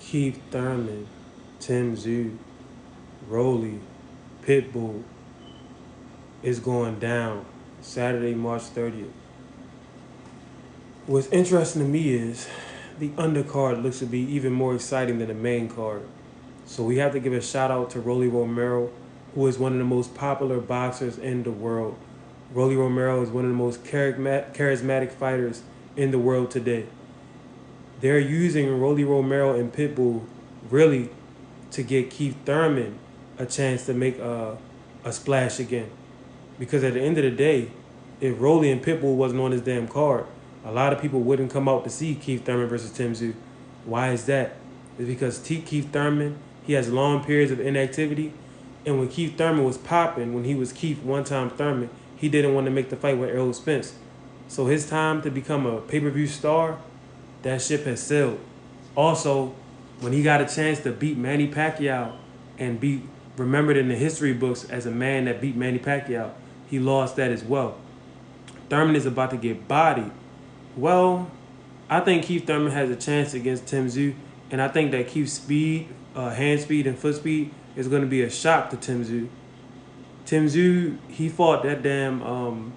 Keith Thurman, Tim Zoo, Rolly, Pitbull is going down Saturday, March 30th. What's interesting to me is the undercard looks to be even more exciting than the main card. So we have to give a shout out to Rolly Romero, who is one of the most popular boxers in the world. Rolly Romero is one of the most charismatic fighters in the world today. They're using Rolly Romero and Pitbull really to get Keith Thurman a chance to make a splash again. Because at the end of the day, if Rolly and Pitbull wasn't on this damn card, a lot of people wouldn't come out to see Keith Thurman versus Tim Zoo. Why is that? It's because Keith Thurman, he has long periods of inactivity. And when Keith Thurman was popping, when he was Keith one-time Thurman, he didn't want to make the fight with Errol Spence. So his time to become a pay-per-view star, that ship has sailed. Also, when he got a chance to beat Manny Pacquiao and be remembered in the history books as a man that beat Manny Pacquiao, he lost that as well. Thurman is about to get bodied. Well, I think Keith Thurman has a chance against Tim Zoo, and I think that Keith's speed, hand speed and foot speed is going to be a shock to Tim Zoo. Tim Zoo, he fought that damn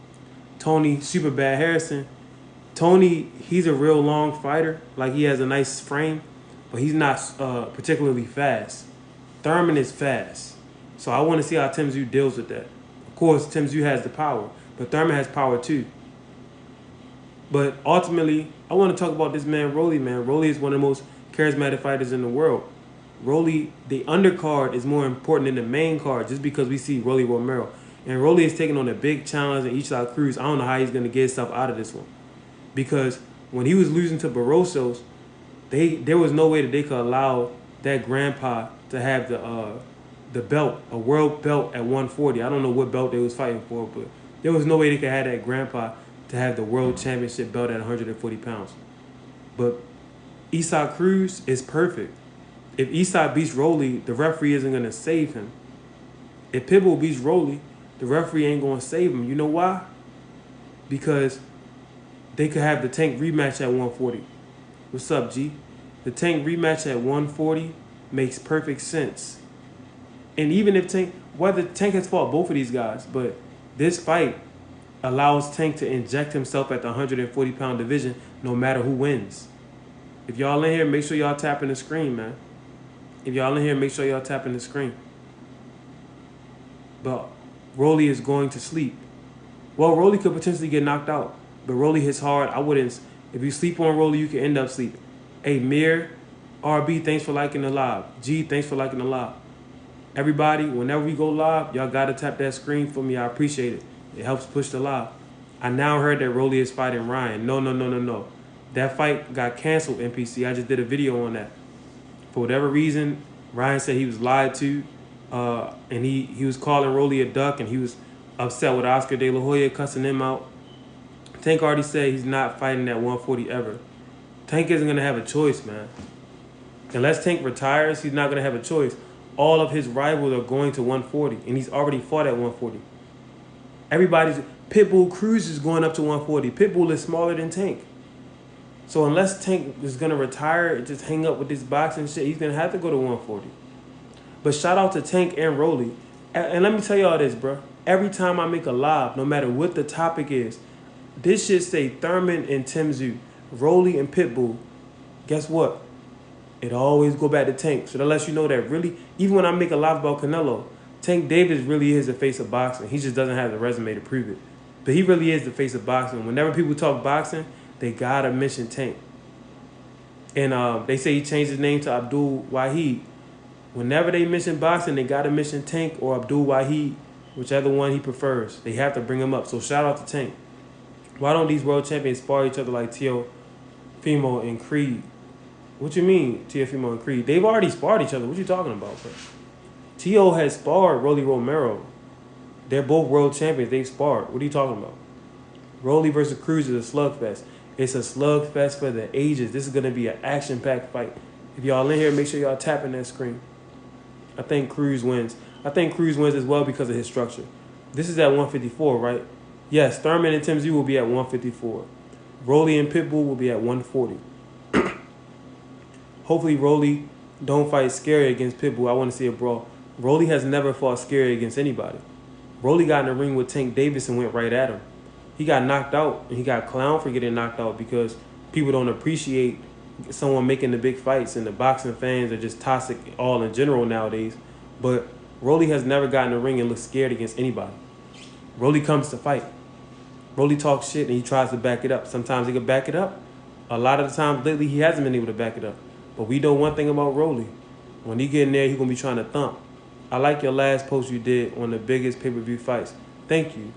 Tony Superbad Harrison. Tony, he's a real long fighter. Like, he has a nice frame, but he's not particularly fast. Thurman is fast. So I want to see how Tim Zoo deals with that. Of course, Tim Zoo has the power, but Thurman has power too. But ultimately, I want to talk about this man, Rolly, man. Rolly is one of the most charismatic fighters in the world. Rolly, the undercard is more important than the main card just because we see Rolly Romero. And Rolly is taking on a big challenge in Isaac Cruz. I don't know how he's going to get himself out of this one. Because when he was losing to Barrosos, there was no way that they could allow that grandpa to have the belt, a world belt at 140. I don't know what belt they was fighting for, but there was no way they could have that grandpa to have the world championship belt at 140 pounds. But Isaac Cruz is perfect. If Isaac beats Rolly, the referee isn't going to save him. If Pitbull beats Rolly, the referee ain't going to save him. You know why? Because they could have the Tank rematch at 140. What's up, G? The Tank rematch at 140 makes perfect sense. And even if whether Tank has fought both of these guys, but this fight allows Tank to inject himself at the 140-pound division no matter who wins. If y'all in here, make sure y'all tapping the screen, man. If y'all in here, make sure y'all tapping the screen. But Rolly is going to sleep. Well, Rolly could potentially get knocked out, but Rolly hits hard. I wouldn't. If you sleep on Rolly, you can end up sleeping. Hey, Mir, RB, thanks for liking the live. G, thanks for liking the live. Everybody, whenever we go live, y'all got to tap that screen for me. I appreciate it. It helps push the live. I now heard that Rolly is fighting Ryan. No. That fight got canceled, NPC. I just did a video on that. For whatever reason, Ryan said he was lied to, and he was calling Rolly a duck, and he was upset with Oscar De La Hoya cussing him out. Tank already said he's not fighting at 140 ever. Tank isn't going to have a choice, man. Unless Tank retires, he's not going to have a choice. All of his rivals are going to 140, and he's already fought at 140. Pitbull Cruz is going up to 140. Pitbull is smaller than Tank. So unless Tank is going to retire and just hang up with this boxing shit, he's going to have to go to 140. But shout out to Tank and Rolly. And let me tell y'all this, bro. Every time I make a live, no matter what the topic is, this shit say Thurman and Tim Zoo, Rolly and Pitbull. Guess what? It always go back to Tank. So that lets you know that really, even when I make a live about Canelo, Tank Davis really is the face of boxing. He just doesn't have the resume to prove it. But he really is the face of boxing. Whenever people talk boxing, they gotta mention Tank. And they say he changed his name to Abdul Wahid. Whenever they mention boxing, they gotta mention Tank or Abdul Wahid, whichever one he prefers. They have to bring him up. So shout out to Tank. Why don't these world champions spar each other like Teofimo and Creed? What you mean, Teofimo and Creed? They've already sparred each other. What you talking about, bro? Teo has sparred Rolly Romero. They're both world champions. They've sparred. What are you talking about? Rolly versus Cruz is a slugfest. It's a slugfest for the ages. This is going to be an action-packed fight. If y'all in here, make sure y'all tapping that screen. I think Cruz wins. I think Cruz wins as well because of his structure. This is at 154, right? Yes, Thurman and Tim Z will be at 154. Rolly and Pitbull will be at 140. Hopefully Rolly Don't fight scary against Pitbull. I want to see a brawl. Rolly has never fought scary against anybody. Rolly got in the ring with Tank Davis and went right at him. He got knocked out, and he got clowned for getting knocked out because people don't appreciate someone making the big fights, and the boxing fans are just toxic all in general nowadays. But Rolly has never gotten in the ring and looked scared against anybody. Rolly comes to fight. Rolly talks shit, and he tries to back it up. Sometimes he can back it up. A lot of the times lately, he hasn't been able to back it up. But we know one thing about Rolly. When he get in there, he going to be trying to thump. I like your last post you did on the biggest pay-per-view fights. Thank you.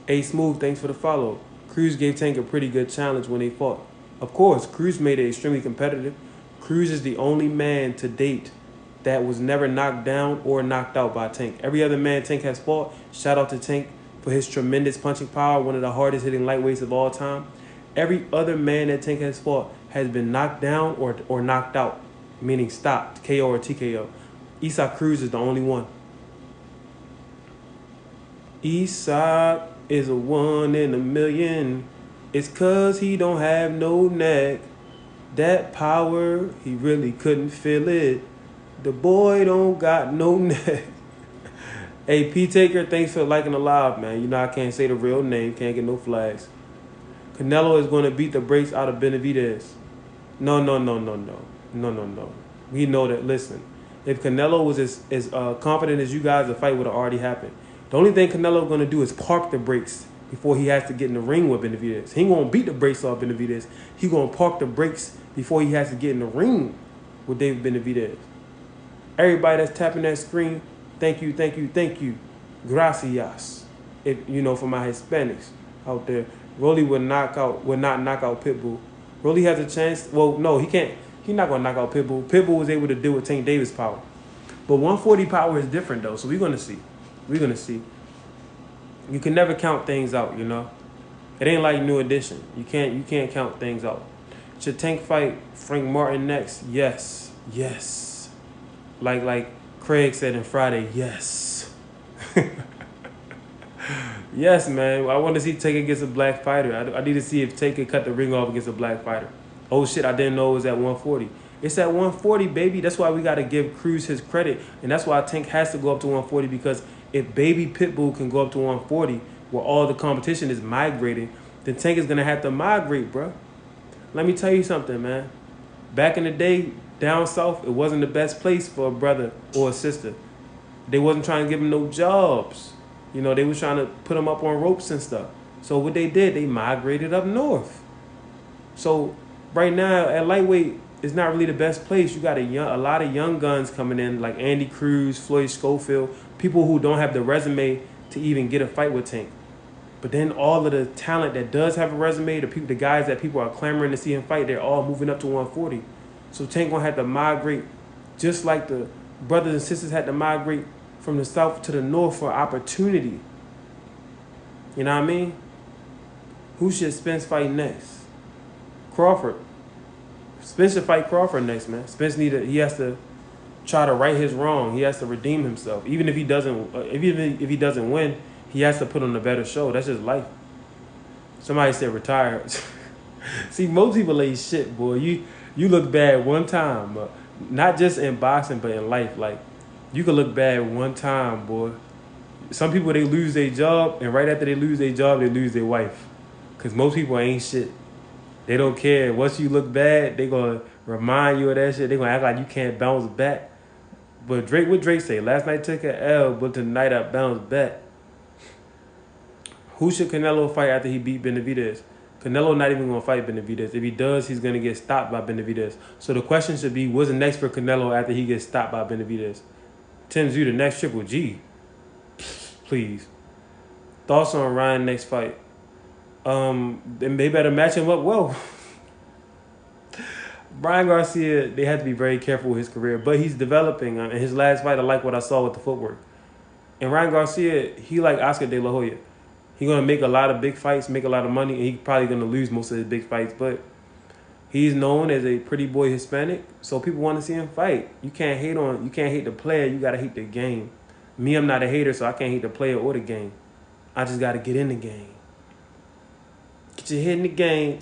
A Smooth, thanks for the follow. Cruz gave Tank a pretty good challenge when they fought. Of course, Cruz made it extremely competitive. Cruz is the only man to date that was never knocked down or knocked out by Tank. Every other man Tank has fought, shout out to Tank for his tremendous punching power, one of the hardest hitting lightweights of all time. Every other man that Tank has fought has been knocked down or knocked out, meaning stopped, KO or TKO. Isaac Cruz is the only one. Isaac is a 1 in a million. It's cause he don't have no neck. That power, he really couldn't feel it. The boy don't got no neck. Hey, P Taker, thanks for liking the live, man. You know I can't say the real name, can't get no flags. Canelo is going to beat the brakes out of Benavidez. No. We know that, listen. If Canelo was as confident as you guys, the fight would have already happened. The only thing Canelo going to do is park the brakes before he has to get in the ring with Benavidez. He ain't going to beat the brakes off Benavidez. He going to park the brakes before he has to get in the ring with David Benavidez. Everybody that's tapping that screen, thank you. Gracias. If you know, for my Hispanics out there. Rolly would not knock out Pitbull. Rolly has a chance. Well, no, he can't. He's not going to knock out Pitbull. Pitbull was able to deal with Tank Davis' power. But 140 power is different, though. So we're going to see. You can never count things out, you know. It ain't like New Edition. You can't count things out. Should Tank fight Frank Martin next? Yes. Like Craig said in Friday, yes. Yes, man. I want to see Tank against a black fighter. I need to see if Tank can cut the ring off against a black fighter. Oh, shit, I didn't know it was at 140. It's at 140, baby. That's why we got to give Cruz his credit. And that's why Tank has to go up to 140, because if baby Pitbull can go up to 140 where all the competition is migrating, then Tank is going to have to migrate, bro. Let me tell you something, man. Back in the day, down south, it wasn't the best place for a brother or a sister. They wasn't trying to give them no jobs. You know, they was trying to put them up on ropes and stuff. So what they did, they migrated up north. So right now, at lightweight, it's not really the best place. You got a lot of young guns coming in, like Andy Cruz, Floyd Schofield, people who don't have the resume to even get a fight with Tank. But then all of the talent that does have a resume, the guys that people are clamoring to see him fight, they're all moving up to 140. So Tank gonna have to migrate, just like the brothers and sisters had to migrate from the south to the north for opportunity. You know what I mean? Who should Spence fight next? Crawford. Spence should fight Crawford next, man. Spence he has to try to right his wrong. He has to redeem himself. Even if he doesn't, if he doesn't win, he has to put on a better show. That's just life. Somebody said retire. See, most people ain't shit, boy. You look bad one time, not just in boxing, but in life. Like, you can look bad one time, boy. Some people, they lose their job, and right after they lose their job, they lose their wife. Because most people ain't shit. They don't care. Once you look bad, they going to remind you of that shit. They going to act like you can't bounce back. But what Drake say? Last night took an L, but tonight I bounced back. Who should Canelo fight after he beat Benavidez? Canelo not even going to fight Benavidez. If he does, he's going to get stopped by Benavidez. So the question should be, what's the next for Canelo after he gets stopped by Benavidez? Tim Zhu, the next Triple G. Please. Thoughts on Ryan next fight? They better match him up well. Brian Garcia, they have to be very careful with his career, but he's developing. In his last fight, I like what I saw with the footwork. And Ryan Garcia, he like Oscar De La Hoya. He's going to make a lot of big fights, make a lot of money, and he's probably going to lose most of his big fights, but he's known as a pretty boy Hispanic, so people want to see him fight. You can't hate the player, you got to hate the game. Me, I'm not a hater, so I can't hate the player or the game. I just got to get in the game. Get your head in the game.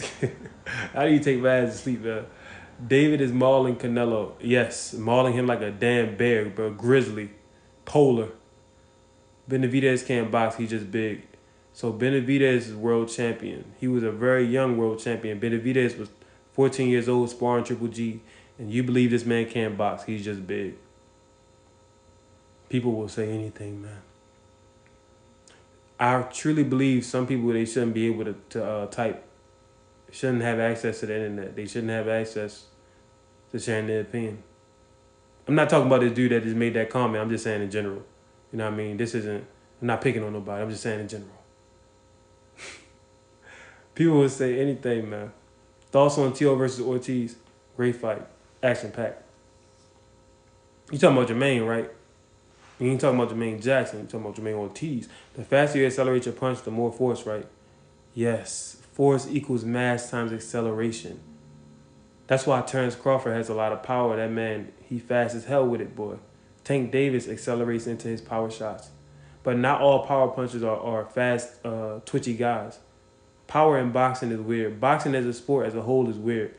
How do you take my ass to sleep, man? David is mauling Canelo. Yes, mauling him like a damn bear, bro. Grizzly, polar. Benavidez can't box. He's just big. So Benavidez is world champion. He was a very young world champion. Benavidez was 14 years old, sparring Triple G, and you believe this man can't box. He's just big. People will say anything, man. I truly believe some people, they shouldn't be able to type. Shouldn't have access to the internet. They shouldn't have access to sharing their opinion. I'm not talking about this dude that just made that comment. I'm just saying in general. You know what I mean? I'm not picking on nobody. I'm just saying in general. People will say anything, man. Thoughts on Tio versus Ortiz? Great fight. Action packed. You talking about Jermaine, right? You ain't talking about Jermaine Jackson. You talking about Jermaine Ortiz. The faster you accelerate your punch, the more force, right? Yes. Force equals mass times acceleration. That's why Terrence Crawford has a lot of power. That man, he fast as hell with it, boy. Tank Davis accelerates into his power shots. But not all power punchers are fast, twitchy guys. Power in boxing is weird. Boxing as a sport as a whole is weird.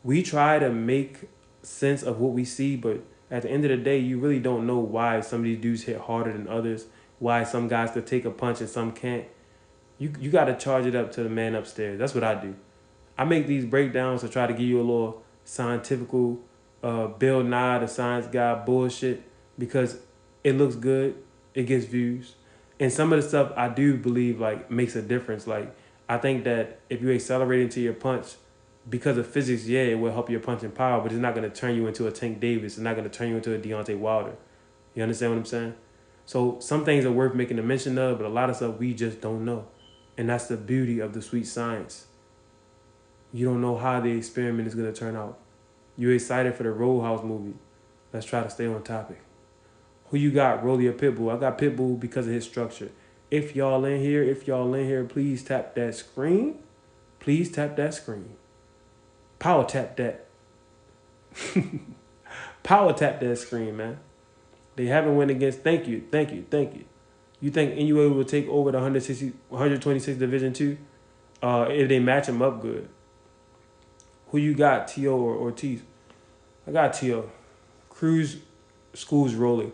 We try to make sense of what we see, but at the end of the day, you really don't know why some of these dudes hit harder than others, why some guys could take a punch and some can't. You got to charge it up to the man upstairs. That's what I do. I make these breakdowns to try to give you a little scientifical, Bill Nye, the science guy bullshit, because it looks good, it gets views. And some of the stuff I do believe like makes a difference. Like I think that if you accelerate into your punch, because of physics, yeah, it will help your punching power, but it's not going to turn you into a Tank Davis. It's not going to turn you into a Deontay Wilder. You understand what I'm saying? So some things are worth making a mention of, but a lot of stuff we just don't know. And that's the beauty of the sweet science. You don't know how the experiment is going to turn out. You're excited for the Roadhouse movie. Let's try to stay on topic. Who you got, Rolly or Pitbull? I got Pitbull because of his structure. If y'all in here, please tap that screen. Please tap that screen. Power tap that. Power tap that screen, man. They haven't went against. Thank you. You think NUA will take over the 126 Division 2? If they match them up good. Who you got, T.O. or Ortiz? I got T.O. Cruz, School's rolling.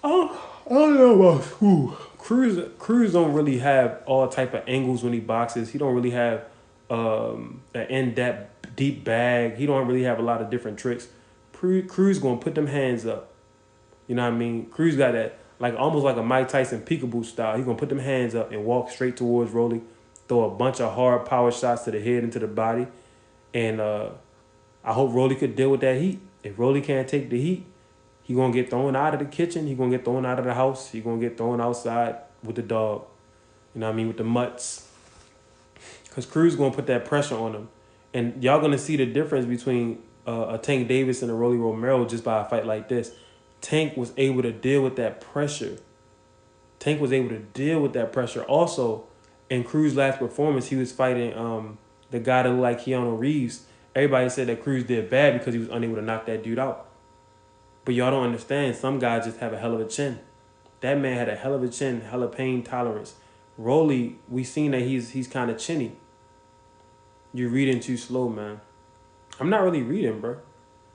I don't know about School. Cruz don't really have all type of angles when he boxes. He don't really have an in-depth, deep bag. He don't really have a lot of different tricks. Cruz gonna put them hands up. You know what I mean? Cruz got that, like almost like a Mike Tyson peekaboo style. He gonna put them hands up and walk straight towards Rolly, throw a bunch of hard power shots to the head and to the body. And I hope Rolly could deal with that heat. If Rolly can't take the heat, he gonna get thrown out of the kitchen. He gonna get thrown out of the house. He gonna get thrown outside with the dog. You know what I mean? With the mutts. Because Cruz gonna put that pressure on him. And y'all gonna see the difference between a Tank Davis and a Rolly Romero just by a fight like this. Tank was able to deal with that pressure. Also, in Cruz's last performance, he was fighting the guy that looked like Keanu Reeves. Everybody said that Cruz did bad because he was unable to knock that dude out. But y'all don't understand. Some guys just have a hell of a chin. That man had a hell of a chin, hell of pain tolerance. Rolly, we seen that he's kind of chinny. You're reading too slow, man. I'm not really reading, bro.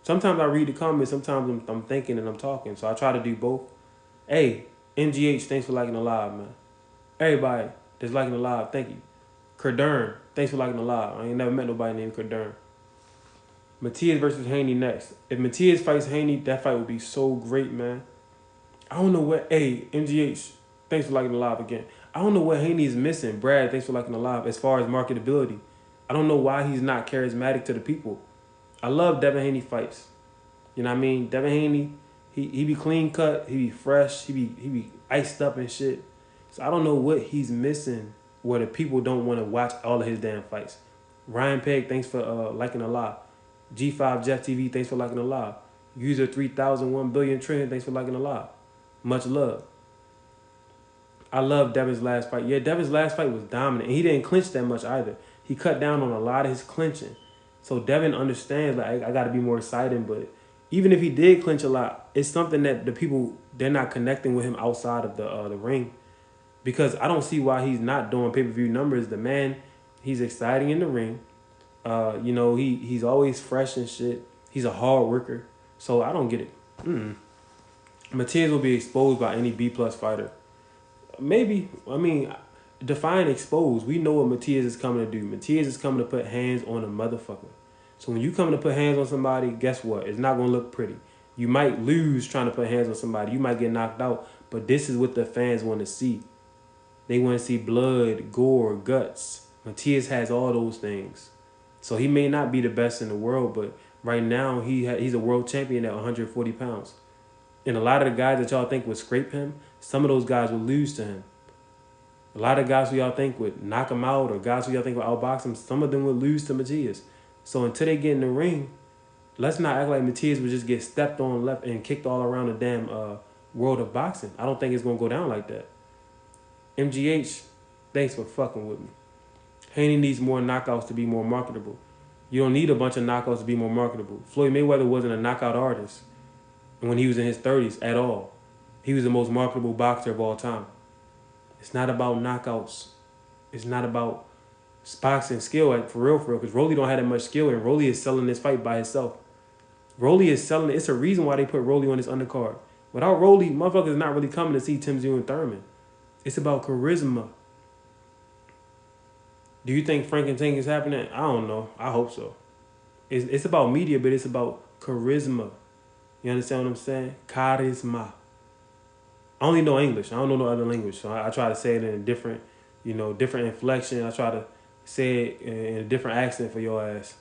Sometimes I read the comments. Sometimes I'm thinking and I'm talking. So I try to do both. Hey, MGH, thanks for liking the live, man. Everybody that's liking the live, thank you. Kerdern, thanks for liking the live. I ain't never met nobody named Kerdern. Matias versus Haney next. If Matias fights Haney, that fight would be so great, man. I don't know what... Hey, MGH, thanks for liking the live again. I don't know what Haney is missing. Brad, thanks for liking the live. As far as marketability, I don't know why he's not charismatic to the people. I love Devin Haney fights. You know what I mean? Devin Haney, he be clean cut. He be fresh. He be iced up and shit. So I don't know what he's missing where the people don't want to watch all of his damn fights. Ryan Pegg, thanks for liking the live. G5 Jeff TV, thanks for liking the live. User 3001 billion trillion, thanks for liking the live. Much love. I love Devin's last fight. Yeah, Devin's last fight was dominant. And he didn't clinch that much either. He cut down on a lot of his clinching. So Devin understands, like, I got to be more exciting. But even if he did clinch a lot, it's something that the people, they're not connecting with him outside of the ring. Because I don't see why he's not doing pay-per-view numbers. The man, he's exciting in the ring. You know, he's always fresh and shit. He's a hard worker. So I don't get it. Matias will be exposed by any B plus fighter. Maybe. I mean, define exposed. We know what Matias is coming to do. Matias is coming to put hands on a motherfucker. So when you come to put hands on somebody, guess what? It's not gonna look pretty. You might lose trying to put hands on somebody. You might get knocked out. But this is what the fans want to see. They want to see blood, gore, guts. Matias has all those things. So he may not be the best in the world, but right now he's a world champion at 140 pounds. And a lot of the guys that y'all think would scrape him, some of those guys would lose to him. A lot of guys who y'all think would knock him out or guys who y'all think would outbox him, some of them would lose to Matias. So until they get in the ring, let's not act like Matias would just get stepped on left and kicked all around the damn world of boxing. I don't think it's going to go down like that. MGH, thanks for fucking with me. Haney needs more knockouts to be more marketable. You don't need a bunch of knockouts to be more marketable. Floyd Mayweather wasn't a knockout artist when he was in his 30s at all. He was the most marketable boxer of all time. It's not about knockouts. It's not about boxing skill, for real, because Rolly don't have that much skill, and Rolly is selling this fight by himself. Rolly is selling it. It's a reason why they put Rolly on this undercard. Without Rolly, motherfuckers not really coming to see Tim Tszyu and Thurman. It's about charisma. Do you think Frank and Tank is happening? I don't know. I hope so. It's about media, but it's about charisma. You understand what I'm saying? Charisma. I only know English. I don't know no other language. So I try to say it in a different, different inflection. I try to say it in a different accent for your ass.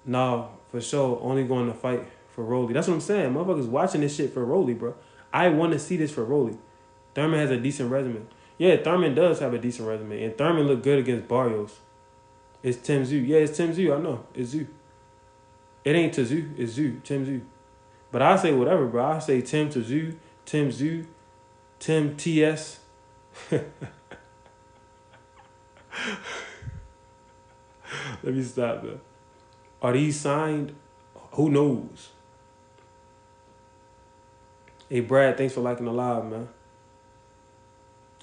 No, for sure. Only going to fight for Rolly. That's what I'm saying. Motherfuckers watching this shit for Rolly, bro. I want to see this for Rolly. Thurman has a decent resume. Yeah, Thurman does have a decent resume. And Thurman looked good against Barrios. It's Tim Tszyu. Yeah, it's Tim Tszyu. I know. It's Tszyu. It ain't Tszyu. It's Tszyu. Tim Tszyu. But I say whatever, bro. I say Tim Tszyu, Tim Tszyu, Tim TS. Let me stop, man. Are these signed? Who knows? Hey, Brad, thanks for liking the live, man.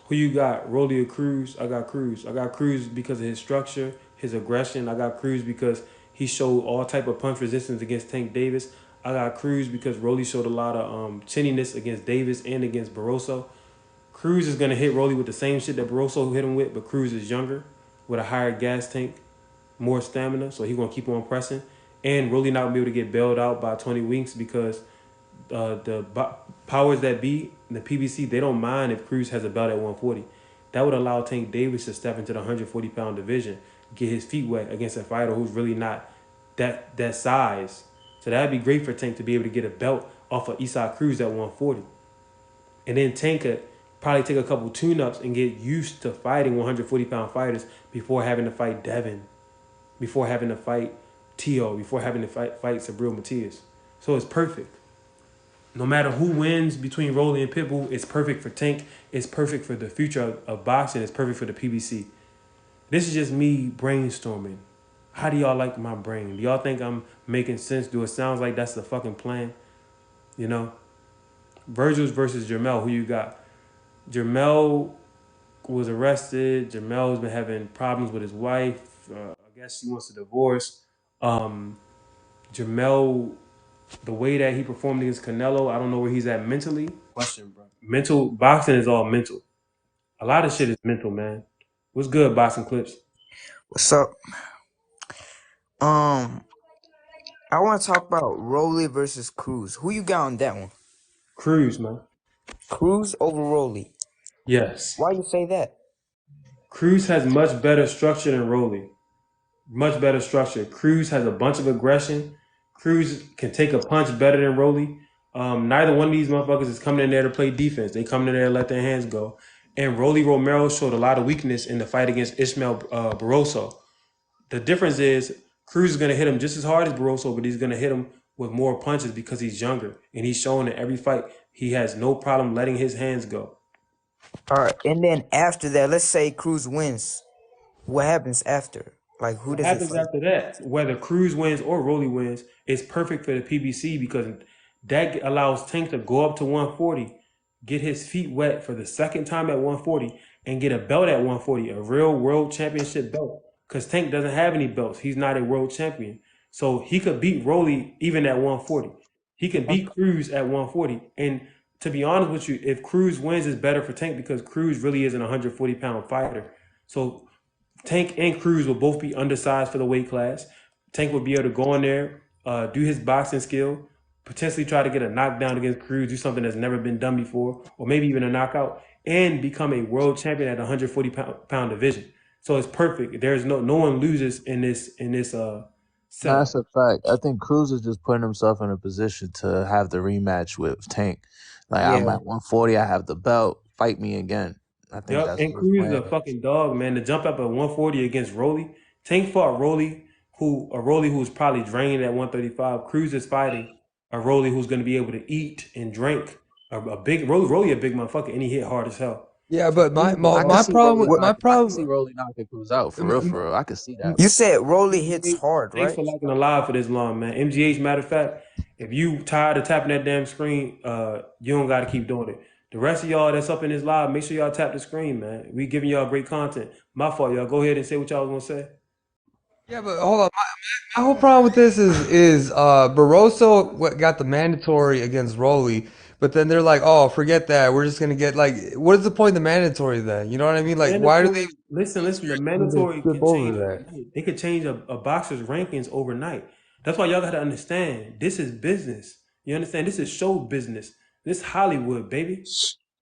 Who you got? Rolly or Cruz? I got Cruz. I got Cruz because of his structure, his aggression. I got Cruz because he showed all type of punch resistance against Tank Davis. I got Cruz because Rolly showed a lot of chinniness against Davis and against Barroso. Cruz is going to hit Rolly with the same shit that Barroso hit him with, but Cruz is younger with a higher gas tank, more stamina, so he's going to keep on pressing. And Rolly not going to be able to get bailed out by 20 winks because the powers that be, the PBC, they don't mind if Cruz has a belt at 140. That would allow Tank Davis to step into the 140-pound division, get his feet wet against a fighter who's really not that size. So that'd be great for Tank to be able to get a belt off of Isaac Cruz at 140. And then Tank could probably take a couple tune-ups and get used to fighting 140-pound fighters before having to fight Devin, before having to fight Tio, before having to fight Sabril Matias. So it's perfect. No matter who wins between Rolly and Pitbull, it's perfect for Tank. It's perfect for the future of boxing. It's perfect for the PBC. This is just me brainstorming. How do y'all like my brain? Do y'all think I'm making sense? Do it sound like that's the fucking plan? You know? Virgils versus Jermell. Who you got? Jermell was arrested. Jermell's been having problems with his wife. I guess she wants a divorce. Jermell, the way that he performed against Canelo, I don't know where he's at mentally. Question, bro. Mental boxing is all mental. A lot of shit is mental, man. What's good, boxing clips? What's up? I want to talk about Rolly versus Cruz. Who you got on that one? Cruz, man. Cruz over Rolly. Yes. Why you say that? Cruz has much better structure than Rolly. Much better structure. Cruz has a bunch of aggression. Cruz can take a punch better than Rolly. Neither one of these motherfuckers is coming in there to play defense. They come in there to let their hands go. And Rolly Romero showed a lot of weakness in the fight against Ismael Barroso. The difference is Cruz is going to hit him just as hard as Barroso, but he's going to hit him with more punches because he's younger. And he's showing in every fight he has no problem letting his hands go. All right, and then after that, let's say Cruz wins. What happens after? Like, who What does it happens fight? after that, whether Cruz wins or Rolly wins, is perfect for the PBC because that allows Tank to go up to 140, get his feet wet for the second time at 140, and get a belt at 140, a real world championship belt. because Tank doesn't have any belts. He's not a world champion. So he could beat Rolly even at 140. He can beat Cruz at 140. And to be honest with you, if Cruz wins, it's better for Tank because Cruz really isn't a 140-pound fighter. So Tank and Cruz will both be undersized for the weight class. Tank will be able to go in there, do his boxing skill, potentially try to get a knockdown against Cruz, do something that's never been done before, or maybe even a knockout, and become a world champion at the 140 pound division. So it's perfect. There's no one loses in this No, setup. that's a fact. I think Cruz is just putting himself in a position to have the rematch with Tank. Like I'm Yeah. at 140, I have the belt. Fight me again. I think Yep, that's and what his Cruz is plan a is. fucking dog, man. To jump up at 140 against Rolly. Tank fought Rolly, who was probably drained at 135. Cruz is fighting a Rolly who's going to be able to eat and drink. A big Rolly a big motherfucker, and he hit hard as hell. Yeah, So but Cruz is a I could my dog. see problem Rolly with What my knocking. I could see problem. Rolly knocking Cruz out for real, m- for real. I could see that. you said Rolly hits MGH, hard, thanks right? for liking the live for this long, man. MGH, matter of fact, if you tired of tapping that damn screen, you don't got to keep doing it. The rest of y'all that's up in this live, make sure y'all tap the screen, man. We giving y'all great content. My fault, y'all. Go ahead and say what y'all was gonna say. Yeah, but hold on. My whole problem with this is Barroso got the mandatory against Rolly, but then they're like, oh, forget that. We're just gonna get like, what is the point of the mandatory then? You know what I mean? Like, why do they Mandatory. Listen. The just mandatory skip can over change that? overnight. They could change a boxer's rankings overnight. That's why y'all got to understand. This is business. You understand? This is show business. This Hollywood, baby.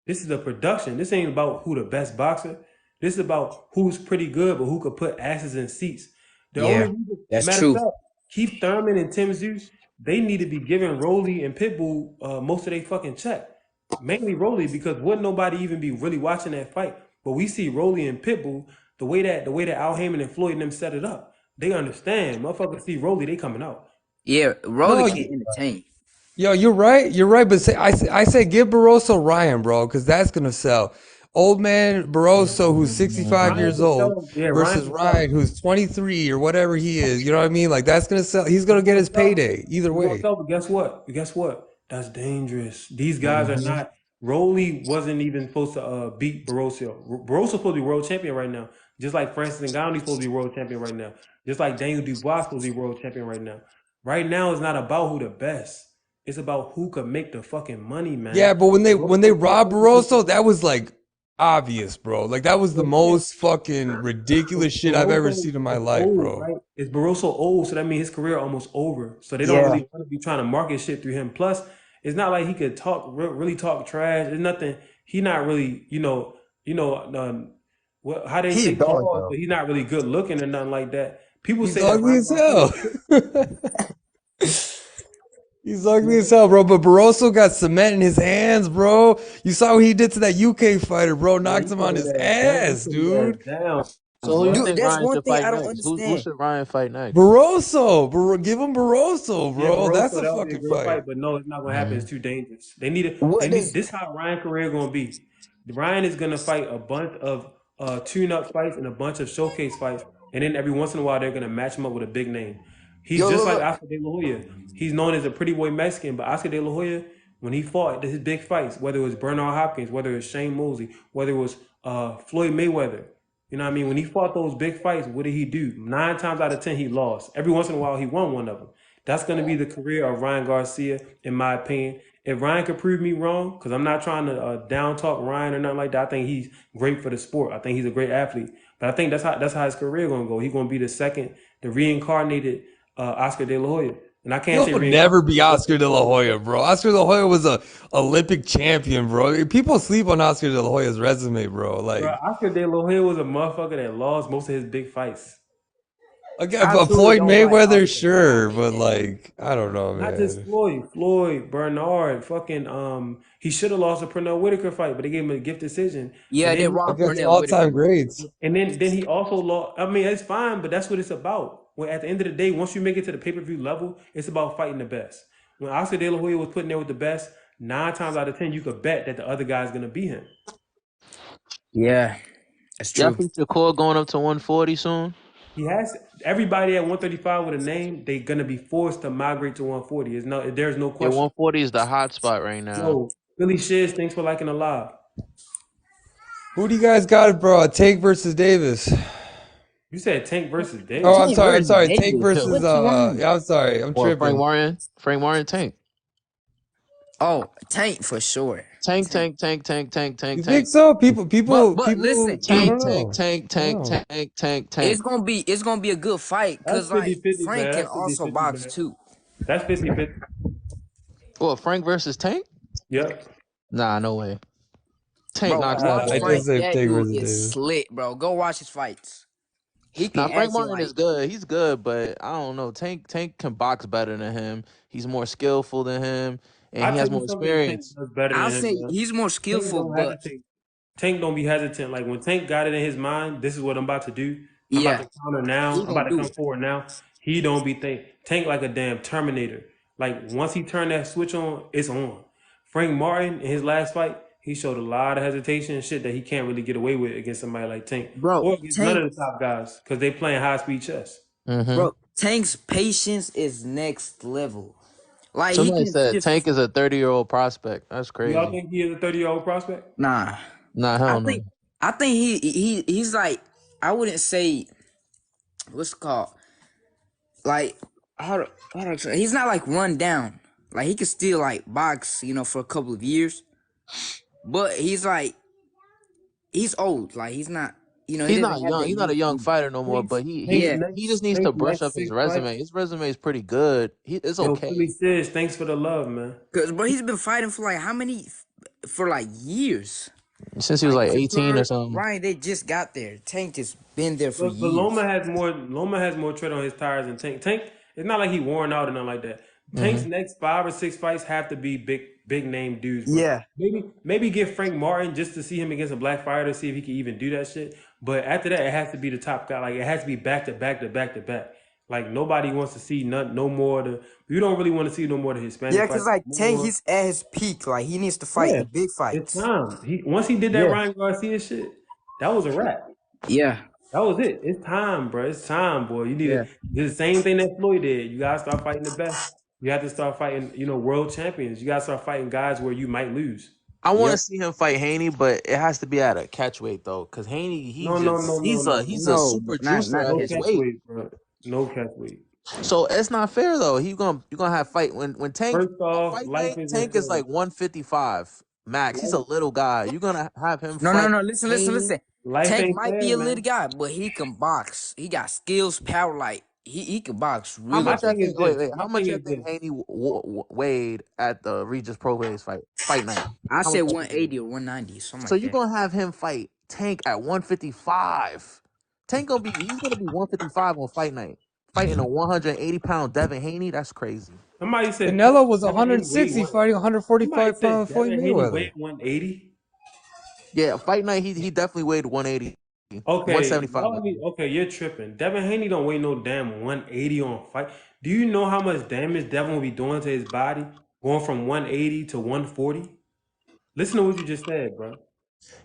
This is a production. This ain't about who the best boxer. This is about who's pretty good, but who could put asses in seats. The only Yeah, reason, that's matter of true. fact, Keith Thurman and Tim Tszyu, they need to be giving Rolly and Pitbull most of their fucking check. Mainly Rolly, because wouldn't nobody even be really watching that fight? But we see Rolly and Pitbull, the way that Al Heyman and Floyd and them set it up. They understand. Motherfuckers see Rolly, they coming out. Yeah, Rolly No, can entertain. yo, you're right. You're right. But I say give Barroso Ryan, bro, because that's gonna sell. Old man Barroso, who's 65 Ryan years can old, sell. Yeah, Ryan versus can sell. Ryan, who's 23 or whatever he is. You know what I mean? Like that's gonna sell. He's gonna It's get gonna his sell. payday either It's gonna way. sell. But guess what? Guess what? That's dangerous. These guys are Hmm. not. Rolly wasn't even supposed to beat Barroso. Barroso's supposed to be world champion right now. Just like Francis Ngannou's supposed to be world champion right now. Just like Daniel Dubois supposed to be world champion right now. Right now, it's not about who the best. It's about who could make the fucking money, man. Yeah, but when they Barroso can't robbed make the money. Barroso, that was like obvious, bro. Like that was the Yeah, most fucking ridiculous shit I've ever Barroso seen in my is life, old, bro. right? Is Barroso old? So that means his career almost over. So they don't Yeah, really want to be trying to market shit through him. Plus, it's not like he could talk really talk trash. It's nothing. He not really, what how they he a say dog pause, though. but he's not really good looking or nothing like that. People He's say that ugly Ryan as Garcia. hell. He's ugly as hell, bro. But Barroso got cement in his hands, bro. You saw what he did to that UK fighter, bro. Yeah, Knocked he him put on his his ass down. He ass, put his ass dude. down, So who you bro. Dude, think that's Ryan one should thing fight I don't next? Who understand. should Ryan fight next? Barroso, give him Barroso, Yeah, bro. That's Barroso, a that would be a fucking great fight. fight, but no, it's not gonna happen. It's too dangerous. They need to. They What need. does This how Ryan career gonna be. Ryan is gonna fight a bunch of tune-up fights and a bunch of showcase fights, and then every once in a while they're gonna match him up with a big name. He's yo just look like look? Oscar De La Hoya. He's known as a pretty boy Mexican, but Oscar De La Hoya, when he fought his big fights, whether it was Bernard Hopkins, whether it was Shane Mosley, whether it was Floyd Mayweather, you know what I mean? When he fought those big fights, what did he do? 9 times out of 10, he lost. Every once in a while, he won one of them. That's going to be the career of Ryan Garcia, in my opinion. If Ryan could prove me wrong, because I'm not trying to down talk Ryan or nothing like that. I think he's great for the sport. I think he's a great athlete. But I think that's how his career going to go. He's going to be the reincarnated Oscar De La Hoya. And I can't say He'll never reincarnated. be Oscar De La Hoya, bro. Oscar De La Hoya was a Olympic champion, bro. People sleep on Oscar De La Hoya's resume, bro. Bro, Like, Oscar De La Hoya was a motherfucker that lost most of his big fights. again, I but truly Floyd don't like Mayweather, Oscar. sure, but like, I don't know, Not just man. Floyd, Bernard, fucking he should have lost a Pernell Whitaker fight, but they gave him a gift decision. And Yeah, they then robbed Against Pernell Whitaker. all-time greats. he also lost. I mean, it's fine, but that's what it's about. When at the end of the day, once you make it to the pay-per-view level, it's about fighting the best. When Oscar De La Hoya was putting there with the best, 9 times out of 10, you could bet that the other guy's gonna beat him. Yeah, that's Y'all true. think Shakur going up to 140 soon? He has everybody at 135 with a name, they're gonna be forced to migrate to 140. There's no Yeah, question. 140 is the hot spot right now. Yo, Philly Shiz, thanks for liking the live. Who do you guys got, bro? Tank versus Davis. You said Tank versus Oh, Davis. I'm Tank sorry. I'm versus sorry. Tank Davis. Who? versus What you on? yeah. I'm sorry. I'm Or tripping. Frank Martin, Tank. Oh, Tank for sure. Tank, Tank. tank, tank, tank, tank, You tank, think tank. so? But listen, I Tank, don't tank, know. tank, I don't tank, know. tank, tank, it's tank. gonna be a good fight That's because like 50-50, Frank man. can That's also 50-50, box man. too. That's 50-50. Well, Frank versus Tank? Yep. Nah, no way. Tank Bro, knocks that watch I boy just out. Frank. say That Tank dude versus is Davis. slick, bro. Go watch his fights. He can Now Frank actually Martin like is good. He's good, but I don't know. Tank can box better than him. He's more skillful than him, and I he has tell you more something Tank experience. does better I'll than him, say man. he's more Tank skillful, don't but hesitate. Tank don't be hesitant. Like when Tank got it in his mind, this is what I'm about to do. I'm about yeah, to counter now. he I'm about gonna to do come it. forward now. He don't be Tank like a damn Terminator. Like once he turned that switch on, it's on. Frank Martin in his last fight, he showed a lot of hesitation and shit that he can't really get away with against somebody like Tank Bro, or against none Tank, of the top guys because they playing high speed chess. Hmm. bro, Tank's patience is next level. Like he Somebody can said Tank just is a 30-year-old prospect. That's Y'all crazy. think he is a 30-year-old prospect? nah. Nah, I hell think no. I think he's like I wouldn't say what's it called like how do I say- he's not like run down. Like he could still like box, for a couple of years, but he's like he's old. Like he's not, he He's doesn't not have young. that He's not a youth young in him. fighter no more. Tank's, But Tank's Yeah, he next just needs to Tank's brush next up his six fights. resume. His resume is pretty good. It's Yo, okay. Philly says thanks for the love, man. cause bro, he's been fighting for like how many for like years. Since he was Like like 18 or Shakur, something. Ryan, they just got there. Tank just been there for But Loma years. has more tread on his tires than Tank. Tank, it's not like he worn out or nothing like that. Tank's Hmm. next 5 or 6 fights have to be big name dudes, bro. Yeah, Maybe get Frank Martin just to see him against a black fighter to see if he can even do that shit. But after that, it has to be the top guy. Like it has to be back to back to back to back. Like nobody wants to see no more. You don't really want to see no more of the Hispanic yeah, cause fight. like Tank, More. he's at his peak. Like he needs to fight Yeah, the big it's fights. time. Once he did that Yeah, Ryan Garcia shit, that was a wrap. yeah, That was it. It's time, bro. It's time, boy. You need to yeah. do the same thing that Floyd did. You gotta start fighting the best. You have to start fighting, world champions. You gotta start fighting guys where you might lose. I want to Yep. see him fight Haney, but it has to be at a catch weight though, because Haney No, no, no, no, no, he's no. a No, bro, super not juicer not at No his catch catch weight. weight. weight, bro. No catch weight. So it's not fair though. You're gonna have fight when Tank First at off, fight life night. isn't Tank is fair. like 155 max. He's a Life, little guy. You're gonna have him No, no, fight no. Listen, listen, Haney. listen. life Tank ain't might fair, be a little man. guy, but he can box. He got skills, power. Like he can box How really My much I good. thing is think? this. How My thing much I is think this. Haney weighed at the Regis Prograis fight night? I How much said I think he weighed? 180 or 190, something So like you're that. gonna have him fight Tank at 155. He's gonna be 155 on fight night. Fighting a 180-pound Devin Haney, that's crazy. Somebody said Canelo was Devin Haney weighed 160 one. fighting Somebody 145 said pound Floyd Devin Haney Mayweather. weighed 180. Yeah, fight night he definitely weighed 180. Okay, 175 y'all I let think. me. Okay, you're tripping. Devin Haney don't weigh no damn 180 on fight. Do you know how much damage Devin will be doing to his body going from 180 to 140? Listen to what you just said, bro.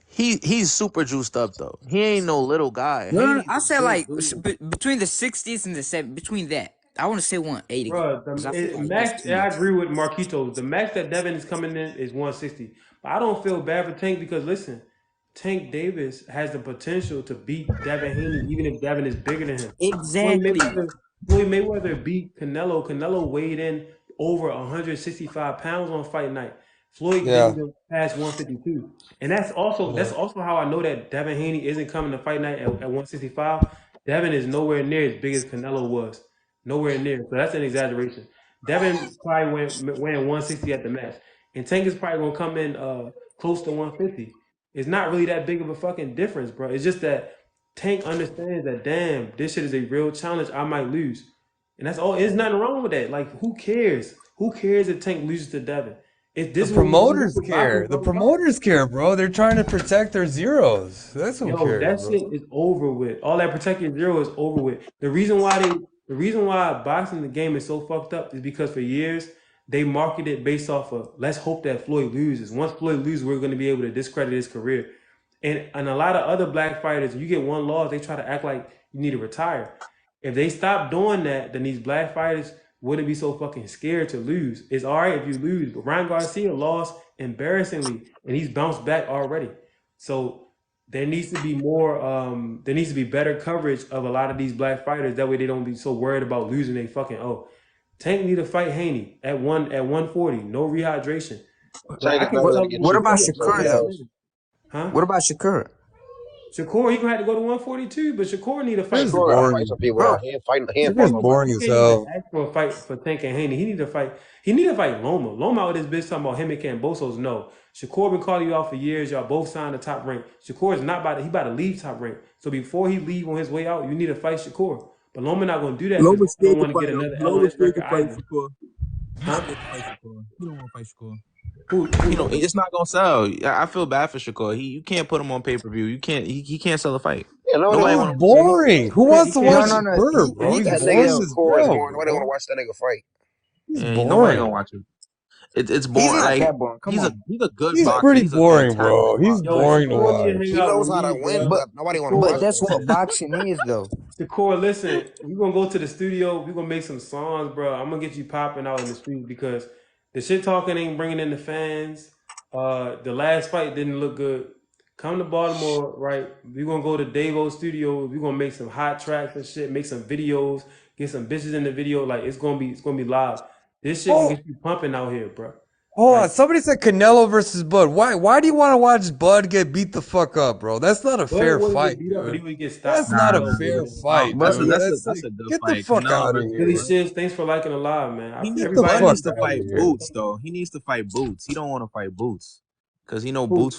He's super juiced up though. He ain't no little guy. No, no, no. Haney's I a said big like dude. between the 60s and the 70s, between that. I want to say 180 Bro, because I feel like that's max, too I much. agree with Marquitos. The max that Devin is coming in is 160. But I don't feel bad for Tank because listen, Tank Davis has the potential to beat Devin Haney even if Devin is bigger than him. Floyd Exactly. Mayweather, Floyd Mayweather beat Canelo. Canelo weighed in over 165 pounds on fight night. Floyd didn't Yeah. even pass 152. And that's Yeah. also how I know that Devin Haney isn't coming to fight night at 165. Devin is nowhere near as big as Canelo was. Nowhere near. So that's an exaggeration. Devin probably went 160 at the max. And Tank is probably gonna come in close to 150. It's not really that big of a fucking difference, bro. It's just that Tank understands that damn, this shit is a real challenge. I might lose. And that's all. There's nothing wrong with that. Like, who cares? Who cares if Tank loses to Devin? If The this is what we do, this is promoters what boxing care. is The all about. promoters care, bro. They're trying to protect their zeros. That's who Yo, cares, that bro. shit is over with. All that protecting zero is over with. The reason why boxing the game is so fucked up is because for years they marketed based off of let's hope that Floyd loses. Once Floyd loses, we're going to be able to discredit his career. And a lot of other black fighters, you get one loss, they try to act like you need to retire. If they stop doing that, then these black fighters wouldn't be so fucking scared to lose. It's all right if you lose, but Ryan Garcia lost embarrassingly, and he's bounced back already. So there needs to be more. There needs to be better coverage of a lot of these black fighters. That way, they don't be so worried about losing they fucking. Oh, Tank need to fight Haney at 140, no rehydration. Like Tank I is keep not gonna telling get you, What shit about done he a until Shakur he grown ass though? else. man, huh? What about Shakur, Shakur, he gonna have to go to 142, but Shakur need to fight This is Shakur gotta fight boring. some people bro? out. He ain't This fight is nobody. boring He as can't even hell. ask for a fight for Tank and Haney. He need to fight. He need to fight Loma. Loma out this bitch talking about him and Cambosos. No, Shakur been calling you out for years. Y'all both signed the top rank. Shakur is not about to. He about to leave top rank. So before he leave on his way out, you need to fight Shakur. But Loma not gonna do that because Loma's Loma don't scared to want to get fight him. another L on Loma's his scared record to fight either. Shakur. He's Huh? scared to fight Shakur. He don't want to fight Shakur. Who You know, Loma? it's not gonna sell. I feel bad for Shakur. You can't put him on pay per view. You can't. He can't sell a fight. Yeah, nobody Nobody This want is want to. Yeah, he boring. Who can't. He wants to can't. No, watch no, it no. burn, bro? He's He that nigga boring sell. as Shakur is hell, boring. Nobody wanna bro. watch that nigga fight. He's Yeah, nobody gonna boring. watch it. It's He's boring. not Like that boring. Come on. he's a good He's But boxer. pretty He's a boring, fantastic bro. He's boxer. Yo, boring to Shakur need to watch. hang he out knows with how to me, win, bro. but nobody wanna But watch Shakur, that's that. what boxing is, though. Shakur, listen, we gonna go to the studio. We gonna make some songs, bro. I'm gonna get you popping out in the street because the shit talking ain't bringing in the fans. The last fight didn't look good. Come to Baltimore, right? We gonna go to Davo Studio. We gonna make some hot tracks and shit. Make some videos. Get some bitches in the video. Like it's gonna be live. This shit gonna Oh, get you pumping out here, bro. hold on. Like Somebody said Canelo versus Bud. Why do you want to watch Bud get beat the fuck up, bro? That's not a Bud fair wouldn't get fight, beat up, but he dude. would get stopped That's pretty not a well, Nah, fair bro. fight, But dude. that's a That's like, good get the fight. fuck Canelo out of versus Billy here. Bud. Shiz, thanks for liking the live, man. Get the Bud Everybody fuck needs needs to to out tell of you, fight bro. here. Boots though. He needs to fight Boots. He don't want to fight Boots because he know Who?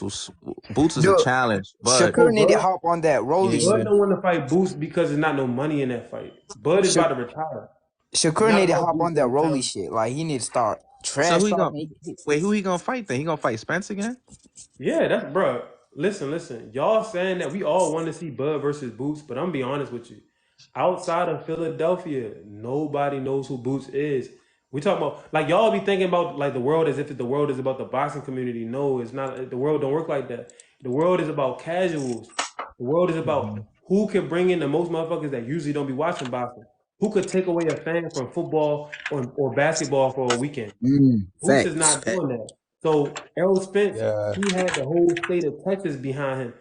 Boots is a dude, challenge. But Shakur Oh, need to Bud. hop on that Rolly yeah, Bud shit. don't want to fight Boost because there's not no money in that fight. Bud is Sha- about to retire. It's Shakur not need to about hop Boost on that being Rolly talented. shit. Like he need to start so trash talking. who he gonna fight then? He gonna fight Spence again? Yeah, that's bro. Listen. Y'all saying that we all want to see Bud versus Boots, but I'm gonna be honest with you. Outside of Philadelphia, nobody knows who Boots is. We talking about like y'all be thinking about like the world as if the world is about the boxing community. No, it's not. The world don't work like that. The world is about casuals. The world is about who can bring in the most motherfuckers that usually don't be watching boxing. Who could take away a fan from football or basketball for a weekend? Boots is Facts. not doing that. So Errol Spence, Yeah. he had the whole state of Texas behind him.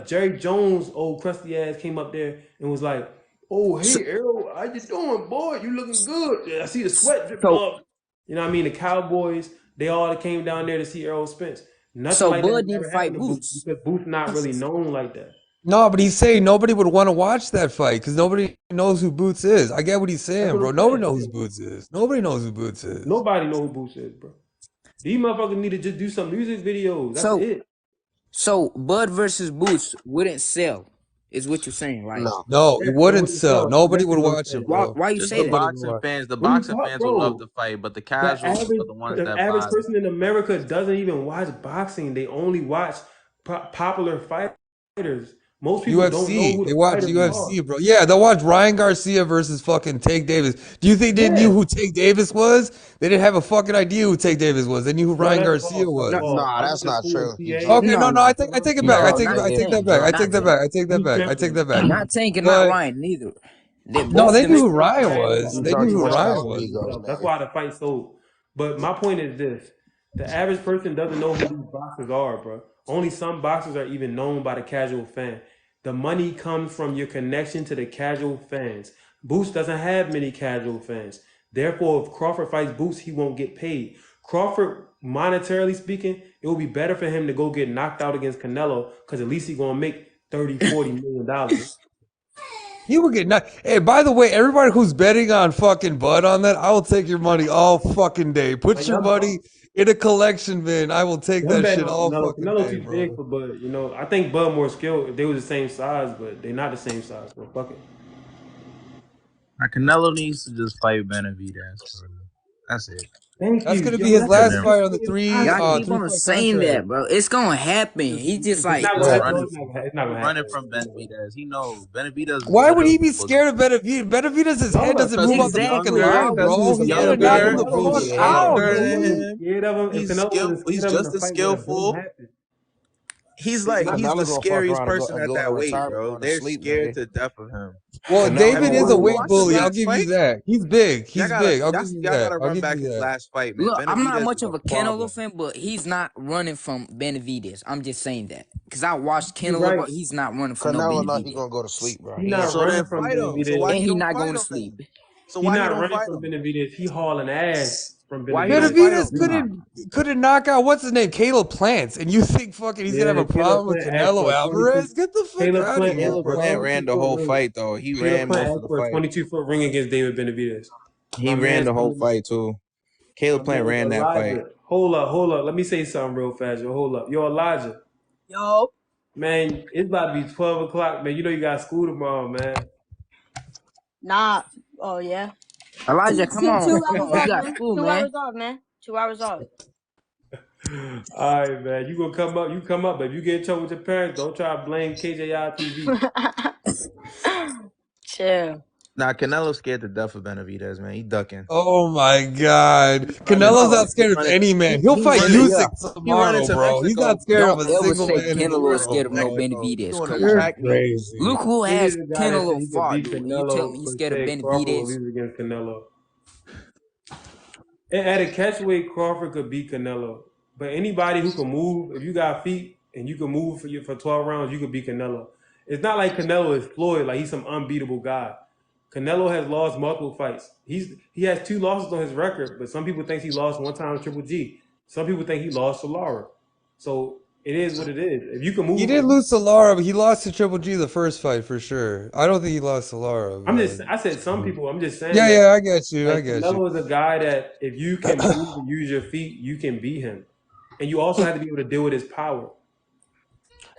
Jerry Jones, old crusty ass, came up there and was like, "Oh, So, hey Errol, how you doing, boy? You looking good? Yeah, I see the sweat dripping so, off." You know what I mean? The Cowboys, they all came down there to see Errol Spence. Nothing so like that Bud need to ever happened fight to Boots Boots. because Boots not really known like that. No, but he's saying nobody would want to watch that fight because nobody knows who Boots is. I get what he's That's saying, what bro. I'm Nobody saying. knows Yeah. who Boots is. Nobody knows who Boots is. Nobody know who Boots is, bro. These motherfuckers need to just do some music videos. That's So, it. so Bud versus Boots wouldn't sell, is what you're saying, right? No. No, it Yes, it wouldn't wouldn't sell. sell. Nobody Yes, would it would watch sell, it, Why? bro. bro. Why you Just say the that? Nobody would boxing watch. fans. The What are you boxing talking, fans will love bro? the fight, but the The casuals are average, the ones the that average buy. person in America doesn't even watch boxing. They only watch popular fighters. Most people don't know UFC. who They the watch fighters are. UFC, bro. Yeah, they'll watch Ryan Garcia versus fucking Tank Davis. Do you think they knew Yeah, who Tank Davis was? They didn't have a fucking idea who Tank Davis was. They knew who no, Ryan that's Garcia false. That's No, was. false. Nah, I went that's to not school true. in He PA. just Okay, no, no, no, I take it back. I no, take not I take Tank, that back. I not take that Tank, back. I take that You back. I take tripping? that back. not Tank, and not But Ryan neither. They no, both they them. knew who Tank Ryan had was. a he They knew charge who much lot Ryan of thousand was, egos, stuff. bro. That's man. why the fight sold. But my point is this: the average person doesn't know who these boxers are, bro. Only some boxers are even known by the casual fan. The money comes from your connection to the casual fans. Boots doesn't have many casual fans. Therefore, if Crawford fights Boots, he won't get paid. Crawford, monetarily speaking, it will be better for him to go get knocked out against Canelo because at least he's gonna make 30, $40 million. He would get not. Hey, by the way, everybody who's betting on fucking Bud on that, I will take your money all fucking day. Like Put your y'all, money in a collection bin. I will take I'm that betting shit on all Canelo. fucking Canelo day, too big bro. for Bud. You know, I think Bud more skilled if they was the same size, but they're not the same size. So fuck it. Canelo needs to just fight Benavidez, bro. That's it. Thank That's you, gonna be yo. his That's the And last then biggest fight on the fucking three Y'all asset. keep on fight saying contract. that, bro. It's gonna happen. He just It's like not gonna he's Yeah. happen. No, running. it's not He's gonna running happen. from Benavidez. He knows Benavidez is Why would he literally be supposed to. scared of Benavidez? Benavidez' head No, doesn't because move he's out the fucking exactly. Younger, Why line, would because he bro. be he's He's scared gonna of knock younger. him the Canelo Benavidez? was fuck He's scared of him. out, younger Canelo than dude. wasn't him. scared of him. If He's Canelo skill. wasn't He's scared of him, just the as fight would have been skillful. happened. he's He's the Canelo gonna fuck scariest around person and at go to that weight, retirement, bro. going to They're sleep, scared nigga. to death of him. Well, Canelo David gonna is a Did you lose. weight watch his bully. I'll last give you fight? that. He's big. He's big. I'll give you Y'all that. gotta I'll run give back you his that. last fight, man. Look, I'm not Benavidez much was of a a Canelo problem. fan, but he's not running from Benavidez. I'm just saying that because I watched Canelo, right. but he's not running from no Canelo, like, he Benavidez, gonna go to sleep, bro. He's He ain't not So gonna then running live. from fight him. So why Benavidez. and you he don't not fight going to him then? sleep. So He's why you not don't running fight from him? Benavidez. He hauling ass from Why you don't Benavidez. fight him? Benavidez Nah. couldn't knock out what's his name, Caleb Plants, and you think fucking he's gonna have Yeah, a Caleb problem with Plant asked Canelo for a 22. Alvarez? Get the fuck Caleb out of Plant here, asked Caleb for a Plant bro. ran 22 the foot whole ring. fight though. He Caleb ran Plant most of asked the for a fight. 22-foot ring against David Benavidez. He My ran man's the whole coming. fight too. My Caleb Plant man's ran that fight. Elijah. Hold up. Let me say something real fast. Yo, hold up. Yo, Elijah. Yo. Man, it's about to be 12 o'clock, man. You know you got school tomorrow, man. Nah. Oh yeah. Elijah, Two, come two, on, 2 hours you off, got man. school, 2 hours man. off, man. 2 hours off. All right, man. You gonna come up. You come up. But if you get in trouble with your parents, don't try to blame KJITV. Chill. Nah, Canelo's scared to death of Benavidez, man. He ducking. Oh my God. He running. Canelo's Canelo, not scared of any man. He'll He fight running. he, Yeah. Usyk he running tomorrow, to bro. He's Mexico. not scared of Don't a ever single say man in the Canelo is He world, scared of running to no bro. Mexico. He Benavidez. doing a Come on. You're track meet. crazy. Look who It has is a guy that said Canelo he could fought, beat dude. And you tell Canelo, me he's but scared of said Crawford will Benavidez? lose against Canelo. And at a catchweight, Crawford could beat Canelo. But anybody who can move, if you got feet and you can move for 12 rounds, you could beat Canelo. It's not like Canelo is Floyd, like he's some unbeatable guy. Canelo has lost multiple fights. He has 2 losses on his record, but some people think he lost one time to Triple G. Some people think he lost to Lara. So it is what it is. If you can He move, didn't lose to Lara, but he lost to Triple G the first fight for sure. I don't think he lost to Lara, but I said some people. I'm just saying yeah, that yeah, I get you. I like get you. Canelo is a guy that if you can move and use your feet, you can beat him. And you also have to be able to deal with his power.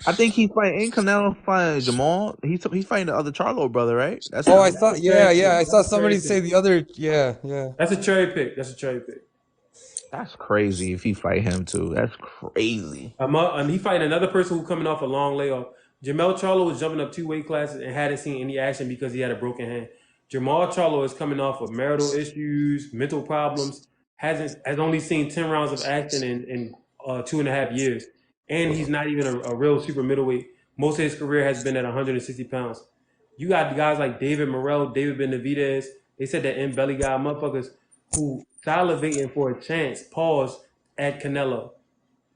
I think he's fighting. Ain't Canelo fighting Jamal? He's fighting the other Charlo brother, right? That's Oh, his. I That's thought, a cherry yeah, pick. yeah. I That's saw a cherry somebody say pick. the other, yeah, yeah. That's a cherry pick. That's a cherry pick. That's crazy. If he fight him too, that's crazy. He fighting another person who coming off a long layoff. Jamel Charlo was jumping up 2 weight classes and hadn't seen any action because he had a broken hand. Jamal Charlo is coming off of marital issues, mental problems, has only seen 10 rounds of action in 2.5 years, and he's not even a real super middleweight. Most of his career has been at 160 pounds. You got guys like David Morrell, David Benavidez. They said that in belly guy motherfuckers who salivating for a chance, pause at Canelo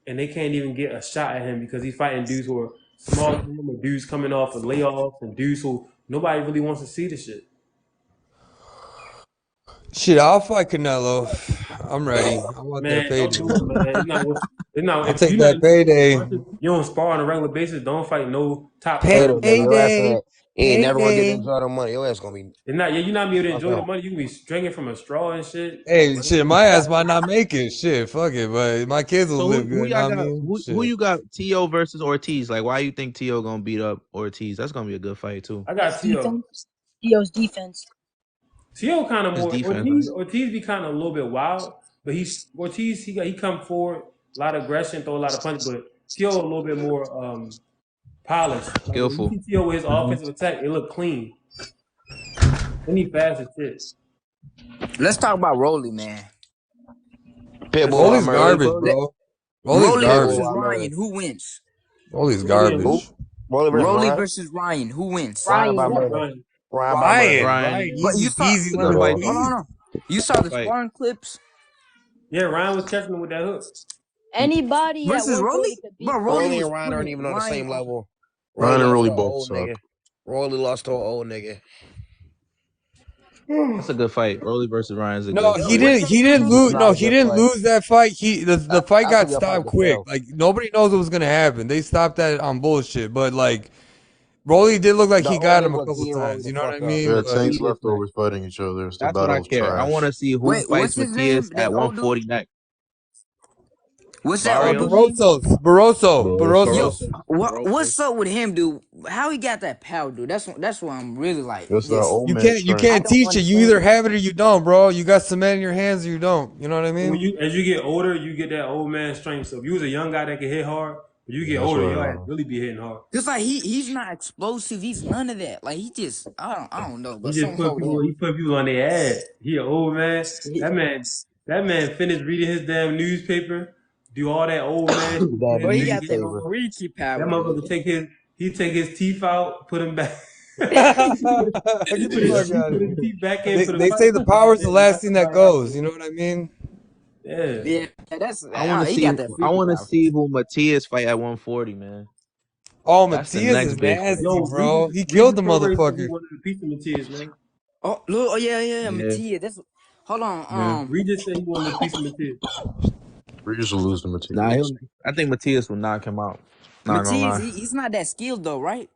and they can't even get a shot at him because he's fighting dudes who are smaller than him or dudes coming off of layoffs and dudes who nobody really wants to see the shit. Shit, I'll fight Canelo. I'm ready. I want that Man, don't payday. do it, man. It's not I'll if take you're not that payday. you don't spar on a regular basis, don't fight no top Hey, 30 nigga, your guys. ass Payday. ain't never gonna get to Payday. enjoy the money. Your ass gonna be It's not you're not be able to fucked enjoy the up. money. You can be drinking from a straw and shit. Hey, shit, my ass might not make it. Shit, fuck it. But my kids will So live who good, y'all know what I got? mean? Who Shit. you got? To versus Ortiz. Like, why you think To gonna beat up Ortiz? That's gonna be a good fight too. I His got T.O. defense. Theo's defense. T.O. kind of His more defense. Ortiz be kind of a little bit wild, but he come forward, a lot of aggression, throw a lot of punch, but T.O. a little bit more polished. Like when you Skillful. see T.O. with his offensive attack, it look clean. And he fast as shit. Let's talk about Rolly, man. Let's Pitbull, talk I Rolly's about murder. garbage, Rolly. Let, bro. Rolly's Rolly Pitbull, versus garbage. I murder. Ryan, who wins? Rolly's Rolly and Who? who? garbage. Rolly versus Rolly Ryan. versus Ryan, who wins? Ryan by Ryan. murder. Ryan. Ryan by murder. Ryan, Ryan. Ryan, But you easy saw, It's peasy a good lemon fight hold though. on, squeezy. hold on. You It's a saw good the fight. sparring clips Yeah, Ryan was catching him with that hook. Anybody at versus 130 Rolly? could beat Bro, Rolly Rolly Ryan. was and Ryan aren't putting even on the Ryan same on. level. Rolly Ryan and lost Rolly to an both old suck. nigga. Rolly lost to an old nigga. That's a good fight. Rolly versus Ryan is a No, good Yo, he fight. what's didn't. that He name didn't It's lose. again? not No, a he good didn't fight. lose that fight. The fight That's a got good fight stopped to quick. sell. Like nobody knows what was gonna happen. They stopped that on bullshit. But like Rolly did look like The he old got him nigga a was couple beating Rolly times. the You know what fuck I up. mean? Yeah, He But Tank's beat his man. leftovers fighting each other. The That's what I battle's care. I want trash. to see who Wait, what's fights his Matias name? That at old dude? 140 next. What's that old dude Barrios. name? Barroso. Yo, Barroso. what's up with him, dude? How he got that power, dude? That's what I'm really like. That's that Just old You man can't. You strength. I can't don't teach it. You either understand it. have it or you don't, bro. You got cement in your hands or you don't. You know what I When mean? as you get older, you get that old man strength. So if you was a young guy that can hit hard, when you get Yeah, that's older, right. your ass really be hitting hard. Cause like he's not explosive. He's none of that. Like he just I don't know, but something wrong with him. He put people on their ass. He an old man. He- That man finished reading his damn newspaper, do all that old man shit. That Bro, he meat got that flavor. freaky That power. motherfucker take his teeth out, put them back. Get He the fuck out put of his here. teeth back in, put his They say the power's the last thing that goes. after. You know what I mean? Yeah. Yeah, that's I want to he see. got that I freaky want to power. see who Matias fight at 140, man. Oh, That's the Matias next is big fight. nasty, Yo, bro. He killed the Pro Racer, he motherfucker. wanted a piece of Matias, man. Oh, look, oh yeah, Yeah. Matias. That's hold on. Yeah. Regis said he wanted a piece of Matias. Regis will lose to Nah, Matias. I think Matias will knock him out. Not gonna Matias, lie. he's not that skilled though, right?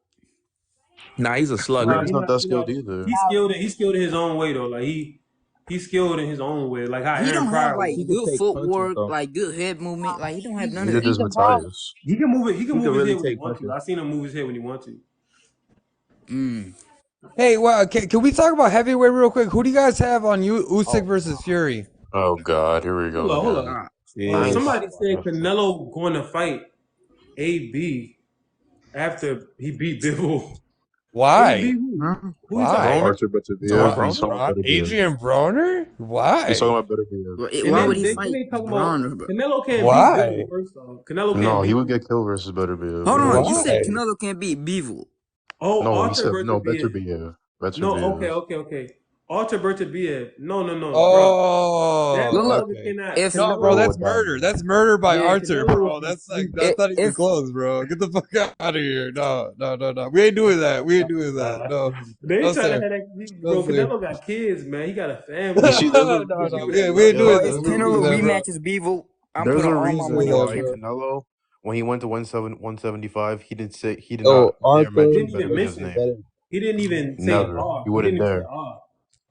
Nah, he's a slugger. Regis not that skilled either. He's skilled in his own way though. Like he's skilled in his own way. Like how He Aaron don't have Pryor like was. He can good take punches footwork, though. like good head movement. Like he don't have none of Neither that. does Matthias. He can move it. He can move his really head when he take wants to. punches. I seen him move his head when he wants to. Hey, well, can we talk about heavyweight real quick? Who do you guys have on you, Usyk versus Fury? Oh God, here we go. Hold again. up. Yeah. Somebody said Canelo going to fight AB after he beat Bivol. Why? AB who? Who Why? he Arthur Beterbiev. Broner? He's talking about Beterbiev. Adrian Broner? Why? He's talking about Beterbiev. Why would he they fight talking about Broner, bro? Canelo can't Why? beat Bivol first off. Canelo can't No, beat he would get killed versus Beterbiev. Hold on, Why? you said Canelo can't beat Bivol. Oh, No, he Arthur said no. Beterbiev. Beterbiev. No, okay. Arthur Beterbiev. No, bro. Oh, That Look, motherfucker cannot. if- no, Canelo- bro, that's murder. That's murder by Yeah, Arthur, Canelo- bro. That's not even if- close, bro. Get the fuck out of here. No. We ain't doing that. No. They No, trying to sir. have that. Bro, No, sir. Canelo got kids, man. He got a family. You see, No, we ain't doing if that. Canelo That, bro. rematches Bivol, I'm There's putting a all my reason money on why Canelo. Canelo, when he went to 175, he did Oh, not dare Arthur mention Didn't even Beterbiev's mention name. Better. He didn't even say Never. R. He wouldn't didn't even dare. say R.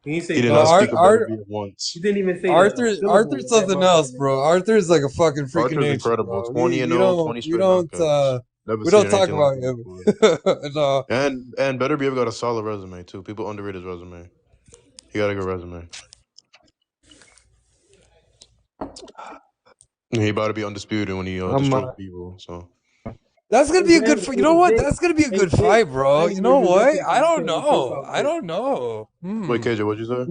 He didn't say He did R. not speak of Art- Beterbiev once. He didn't even say Arthur's Arthur's something else, bro. Arthur's like a fucking freaking Arthur's nature, incredible. bro. 20 and 0, 20 straight knockouts. Never We seen don't talk anything like about that him. before. No. And Beterbiev got a solid resume too. People underrate his resume. He got a good resume. He about to be undisputed when he destroys people. So That's gonna be a good. You know what? That's gonna be a good fight, bro. You know what? I don't know. wait, KJ, what'd you say?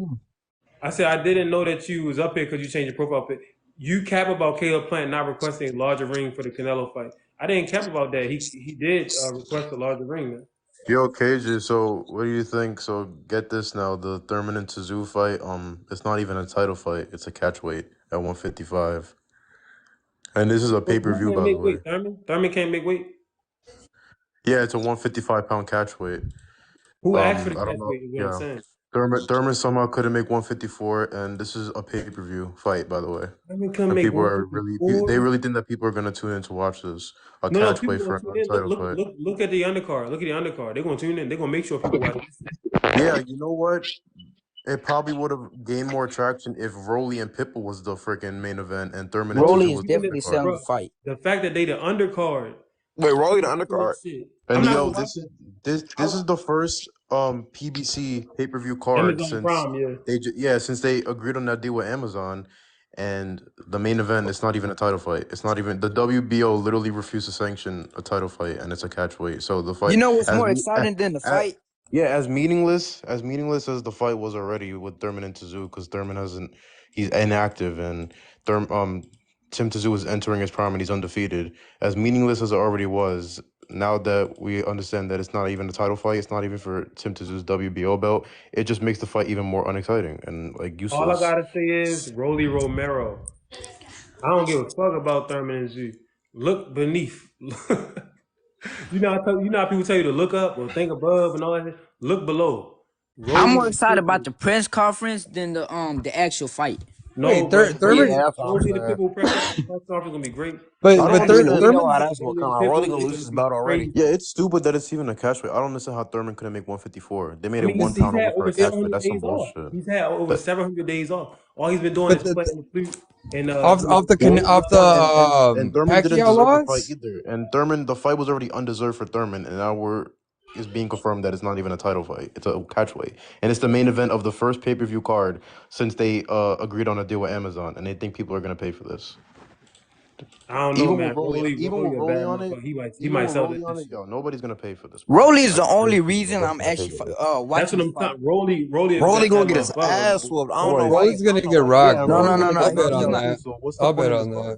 I said I didn't know that you was up here because you changed your profile pic. You cap about Caleb Plant not requesting a larger ring for the Canelo fight. I didn't cap about that. He did request a larger ring, man. Yo, KJ, so what do you think? So get this now, the Thurman and Tszyu fight, it's not even a title fight, it's a catchweight at 155. And this is a pay-per-view, by the way. Thurman can't make weight. Yeah, it's a 155-pound catchweight. Who asked for the I don't know. catchweight? Is what I'm saying. Thurman somehow couldn't make 154, and this is a pay-per-view fight, by the way. Thurman couldn't And make people are really, 154. they really think that people are gonna tune in to watch this. A No, catchweight for a people gonna title tune fight. in. Look at the undercard. Look at the undercard. They're gonna tune in. They're gonna make sure people watch this. Yeah, you know what? It probably would have gained more traction if Rolly and Pitbull was the freaking main event and Thurman and Rolly Tszyu is was the definitely undercard. selling the fight. The fact that they the undercard. Wait, Rolly the undercard? Shit. And I'm not yo, gonna watch this is the first PBC pay-per-view card Amazon since Prime, yeah. since they agreed on that deal with Amazon, and the main event it's not even a title fight. It's not even the WBO literally refused to sanction a title fight, and it's a catchweight. So the fight, You know what's as more me- exciting than the as- fight? Yeah, as meaningless as the fight was already with Thurman and Tszyu, because Thurman he's inactive, and Tim Tszyu is entering his prime and he's undefeated. As meaningless as it already was, now that we understand that it's not even a title fight, it's not even for Tim Tszyu's WBO belt, it just makes the fight even more unexciting and like useless. All I gotta say is Rolly Romero. I don't give a fuck about Thurman and Z. Look beneath. You know how people tell you to look up or think above and all that. Look below. I'm more excited about the press conference than the actual fight. No, Wait, but Thurman. Yeah, that's what I'm Rolly the saying. Pitbull press conference gonna be great. But I don't but understand Thurman. how that's what come out. Rolly gonna lose his belt already. Yeah, it's stupid that it's even a catchweight. I don't understand how Thurman couldn't make 154. They made it He's 1 pound had over for over a catchweight. 700 That's some days off. bullshit. He's had over But- 700 days off. All he's been doing is But playing the flute and off the and Thurman didn't Pacquiao deserve the fight loss. either. And Thurman, the fight was already undeserved for Thurman, and now it's being confirmed that it's not even a title fight. It's a catchweight, and it's the main event of the first pay-per-view card since they agreed on a deal with Amazon, and they think people are gonna pay for this. I don't know, Even man. with Rolly on it, He might sell this. yo, nobody's gonna pay for this. Rolly is the only reason I'm actually That's watching what the I'm fight. talking. Rolly Rolly gonna get his ass whooped. I don't know why. Rolly's gonna get rocked, bro. No. I'll bet on that. I'll bet on that.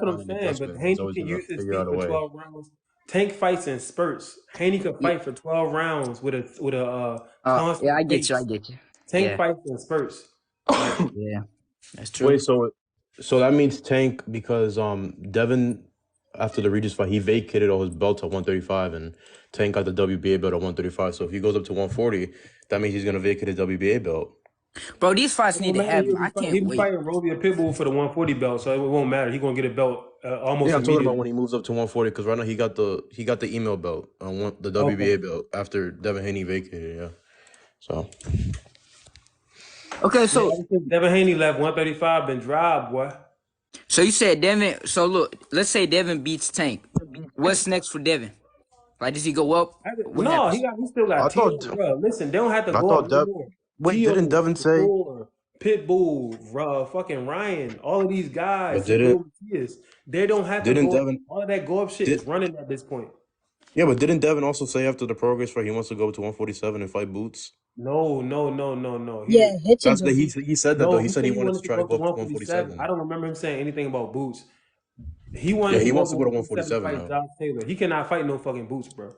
that's what I'm find an saying. But adjustment. He's Haney always can gonna use his figure out feet a for way. 12 rounds. Tank fights in spurts. Haney could Yeah, fight for 12 rounds with a yeah, I constant get you. I pace. get you. Tank Yeah, fights in spurts. Like yeah, that's true. Wait, so So that means Tank because Devin after the Regis fight he vacated all his belts at 135 and Tank got the WBA belt at 135. So if he goes up to 140, that means he's gonna vacate his WBA belt. Bro, these fights It need won't to matter. happen. I He'll can't be wait. fighting Roly or Pitbull for the 140 belt, so it won't matter. He's gonna get a belt almost Yeah, I'm talking about immediately. when he moves up to 140 because right now he got the email belt the Okay. WBA belt after Devin Haney vacated. Yeah, so Okay, Yeah, so ever since Devin Haney left, 135 been dry, boy. you said Devin. So look, let's say Devin beats Tank. What's next for Devin? Like, does he go up? What No, happens? he still got I T.O. thought Bro, listen, they don't have to I go up thought no Dev. more. Wait, didn't T.O., Devin say? Couture, Pitbull, fucking Ryan, all of these guys, But didn't Sergio Matias, they don't have to didn't go up. Devin All of that go up shit did? is running at this point. Yeah, but didn't Devin also say after the progress fight he wants to go to 147 and fight Boots? No. Yeah, That's Hitchens the was. he said that though. No, He he said said he he wanted to wanted to try to go up go to up to 147. I 147. don't remember him saying anything about Boots. He Yeah, wanted to he go wants up to to go to 147 to 147 fight now. Josh Taylor. He cannot fight no fucking Boots, bro.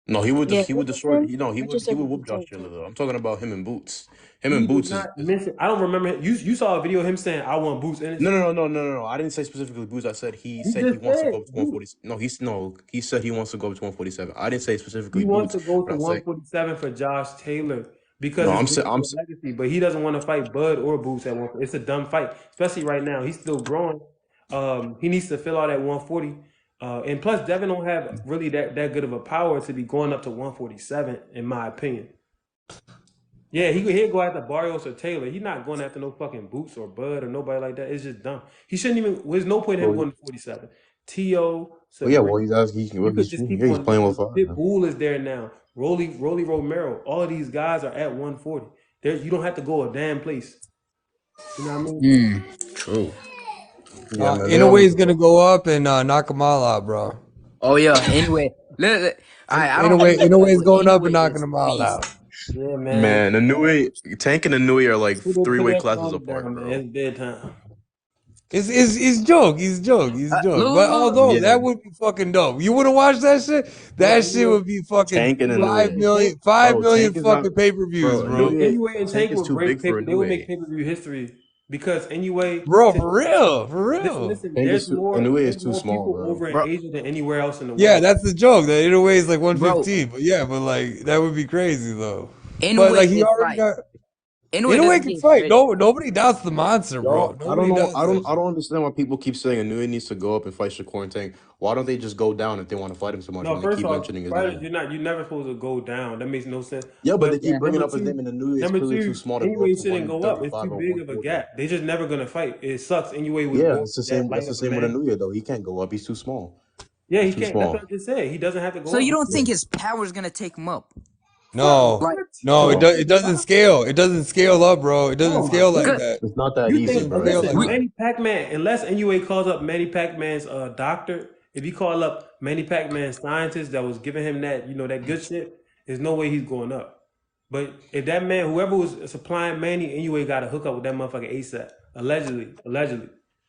No, Yeah, he would destroy. Richardson. He Richardson would would whoop be Josh Tank Taylor too. though. I'm talking about him and Boots. Him and He did Boots not is mention. I don't remember him. You saw a video of him saying, "I want Boots no, innocent." no, no, no, no, no, no. I didn't say specifically Boots. I said He he just wants to go said up to Boots. 140. No, he said he wants to go up to 147. I didn't say He specifically wants Boots, to go but to I'm saying 147 for Josh Taylor because no. it's good I'm for the legacy. But he doesn't want to fight Bud or Boots at one. It's a dumb fight, especially right now. He's still growing. He needs to fill out at 140. And plus, Devin don't have really that good of a power to be going up to 147, in my opinion. Yeah, he'd go after Barrios or Taylor. He's not going after no fucking Boots or Bud or nobody like that. It's just dumb. He shouldn't even. There's no point in him well, going to 47. T.O. well, yeah. Sabri. Well, he's asking. You could just keep He's on playing with naming. fire. Pitbull is there now. Rolly Romero. All of these guys are at 140. There, you don't have to go a damn place. You know what I mean? True. Yeah, man. They Inoue is gonna go up and knock him all out, bro. Oh yeah. Anyway, I don't Inoue hate him, Inoue is but going up and anyway knocking is them all beast. out. Yeah, man. man. Inouye, Tank and Inouye are like Put three-way that classes phone apart, down, man. bro. It's bedtime. It's joke, he's joke. But Look. although Yeah, that would be fucking dope. You wanna watch that shit? Bro, That shit anyway, would be fucking Tank and anyway, 5 Inouye, million, Tank, 5 bro. million Tank is not, fucking pay-per-views, bro. bro. And Tank Tank is would too break big for paper. They would make Inouye. pay-per-view history because anyway, Bro, for listen, real. listen. Tank is too, Inouye is There's too more small, people bro. over in Bro, Asia than anywhere else in the Yeah, world. that's the joke. That Inoue is like Bro, 115. But yeah, but like that would be crazy though. But anyway like he is already like got anyway Inoue doesn't can get fight. credit. No, nobody doubts the monster, bro. Y'all, I don't Nobody know. does that I shit. don't understand why people keep saying Inouye needs to go up and fight Shakur and Tank. Why don't they just go down if they want to fight him so much No, when they first keep off, mentioning his fighters, name? you're never supposed to go down. That makes no sense. Yeah, but But they keep Yeah. bringing up his name, and Inouye is number clearly too two, small to go up anyway, to shouldn't go up. It's 135 too or big of a 140. gap. They're just never gonna fight. It sucks. Anyway was Yeah, born that That's light the of a same with man. Inouye though. He can't go up. He's too small. Yeah, He's he too can't. That's what small. I just said. He doesn't have to So go you up. don't think his power is gonna take him up? No, Like, no, No, it doesn't scale. It doesn't scale up, bro. It doesn't Oh my scale like cause, goodness. that. it's not that You It easy, think, doesn't bro. It's scale just like listen, not. that. Manny Pac-Man, unless NUA calls up Manny Pac-Man's doctor, if he call up Manny Pac-Man's scientist that was giving him that good shit, there's no way he's going up. But if that man, whoever was supplying Manny, NUA got to hook up with that motherfucker ASAP. Allegedly.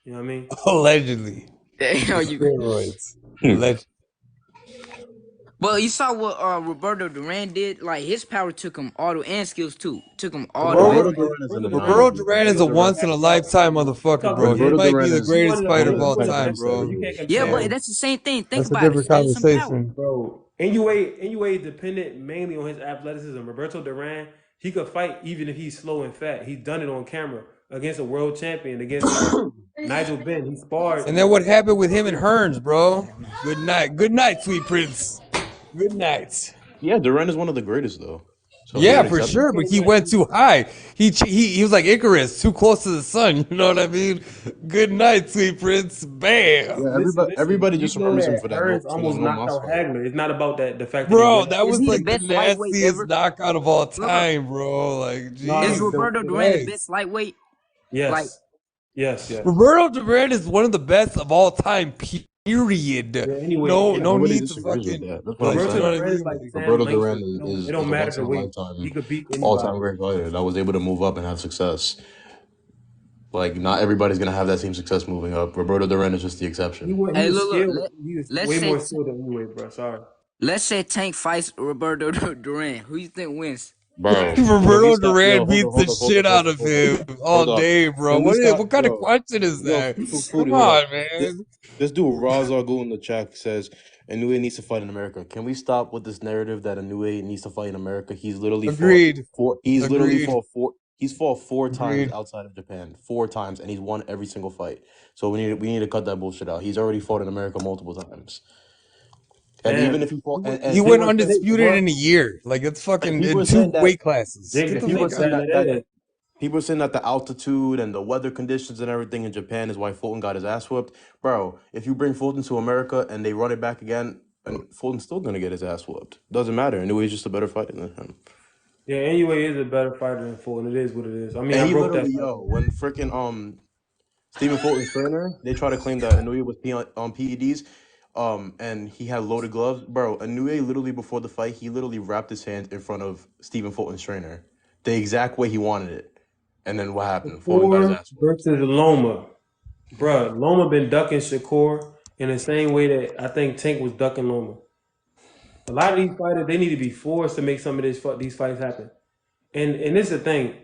You know what I mean? Allegedly, damn the you. steroids. Hmm. Allegedly. Well, you saw what Roberto Duran did. Like his power took him all the and skills too. Took him all the way. Roberto, Roberto Like, Duran is an Roberto anomaly. Duran is a once in a lifetime motherfucker, bro. He Roberto might be Duran the is He greatest one of one fighter of of the the all one of the best time, best, bro. boxers You bro. can't ever. yeah, compare. but So that's the same thing. Think that's a about it. different Stats and power. conversation. Bro, NUA is dependent mainly on his athleticism. Roberto Duran, he could fight even if he's slow and fat. He's done it on camera against a world champion, against Nigel Benn. He sparred. And then what happened with him and Hearns, bro? Good night, sweet prince. Good night. Yeah, Duran is one of the greatest though. So we Yeah, gotta for accept it. sure, but he went too high. He was like Icarus, too close to the sun. You know what I mean? Good night, sweet prince. Bam, Yeah, Listen. everybody You just know remembers him that for Hearns that almost no knocked mas out fight. Hagler. It's not about the fact that he bro. went. That Is was he the like the best lightweight nastiest ever? knockout of all Look up. time, bro. Like, No, Is Jesus Roberto Duran the best Christ. lightweight? Like, yes, yes. Roberto Duran is one of the best of all time. Period. Yeah. Anyway, No, Yeah, no nobody need to disagrees with fucking that. That's what I'm like, you Roberto know what saying. I Duran is mean? like Like, Sam Roberto Duran Langston. It is don't a matter once the in a weight. He lifetime, could beat all anybody. time great fighter that was able to move up and have success. Like not everybody's gonna have that same success moving up. Roberto Duran is just the He exception. was he hey, was look. skilled. He was Let's way say more skilled than anyway, bro. Sorry. let's say Tank fights Roberto Duran. Who you think wins? bro. Can we Roberto stop? Yo, Duran beats the shit out of him all hold up. day, bro. Can we stop, What kind of yo? question is Yo, that? Foodie, Come hold up. on, man. This dude Ra's al Ghul in the chat says Inoue needs to fight in America. Can we stop with this narrative that Inoue needs to fight in America? He's literally fought Agreed. four. He's literally Agreed. fought four. He's fought 4 times Agreed. outside of Japan, 4 times, and he's won every single fight. So we need to cut that bullshit out. He's already fought in America multiple times, and Damn. even if he fought, He and went people are saying undisputed in a year. Like it's and fucking people in are two saying that weight classes. Jake, Get the the people flip are fuck saying out. side of that is people are saying that the altitude and the weather conditions and everything in Japan is why Fulton got his ass whooped. Bro, if you bring Fulton to America and they run it back again, and Fulton's still gonna get his ass whooped. Doesn't matter. Anyway, he's just a better fighter than him. yeah. Anyway, is a better fighter than Fulton. It is what it is. I mean, And I he broke that literally, fight. when freaking Stephen Fulton's trainer, they try to claim that Inoue was on PEDs, and he had loaded gloves. Bro, Inoue literally before the fight, he literally wrapped his hands in front of Stephen Fulton's trainer, the exact way he wanted it. And then what happened? Fulton got his Shakur ass whooped. versus Loma, bruh. Loma been ducking Shakur in the same way that I think Tank was ducking Loma. A lot of these fighters, they need to be forced to make some of these fights happen. And this is the thing.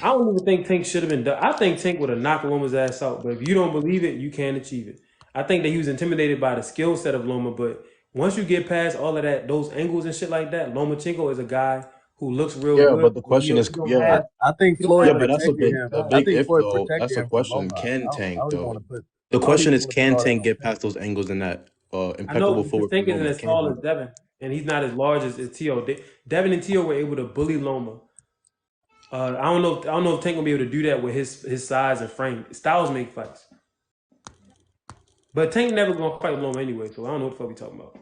I don't even think Tank should have been done. I think Tank would have knocked Loma's ass out. But if you don't believe it, you can't achieve it. I think that he was intimidated by the skill set of Loma. But once you get past all of that, those angles and shit like that, Lomachenko is a guy who looks real Yeah, good. but the question is, He don't yeah, have I think he don't yeah, Floyd have a but that's protected typical him. a style. I big think if Floyd though. protected That's a him from question. Loma. Can I Tank don't even though? want to put. The I don't question even is, want to put can all that Tank on get Tank. past those angles in that I know impeccable because footwork from Tank isn't Loma? as Can tall he? as Devin, and he's not as large as Tio. Devin and Tio were able to bully Loma. I don't know. I don't know if Tank gonna be able to do that with his size and frame. Styles make fights, but Tank never gonna fight Loma anyway. So I don't know what the fuck we talking about.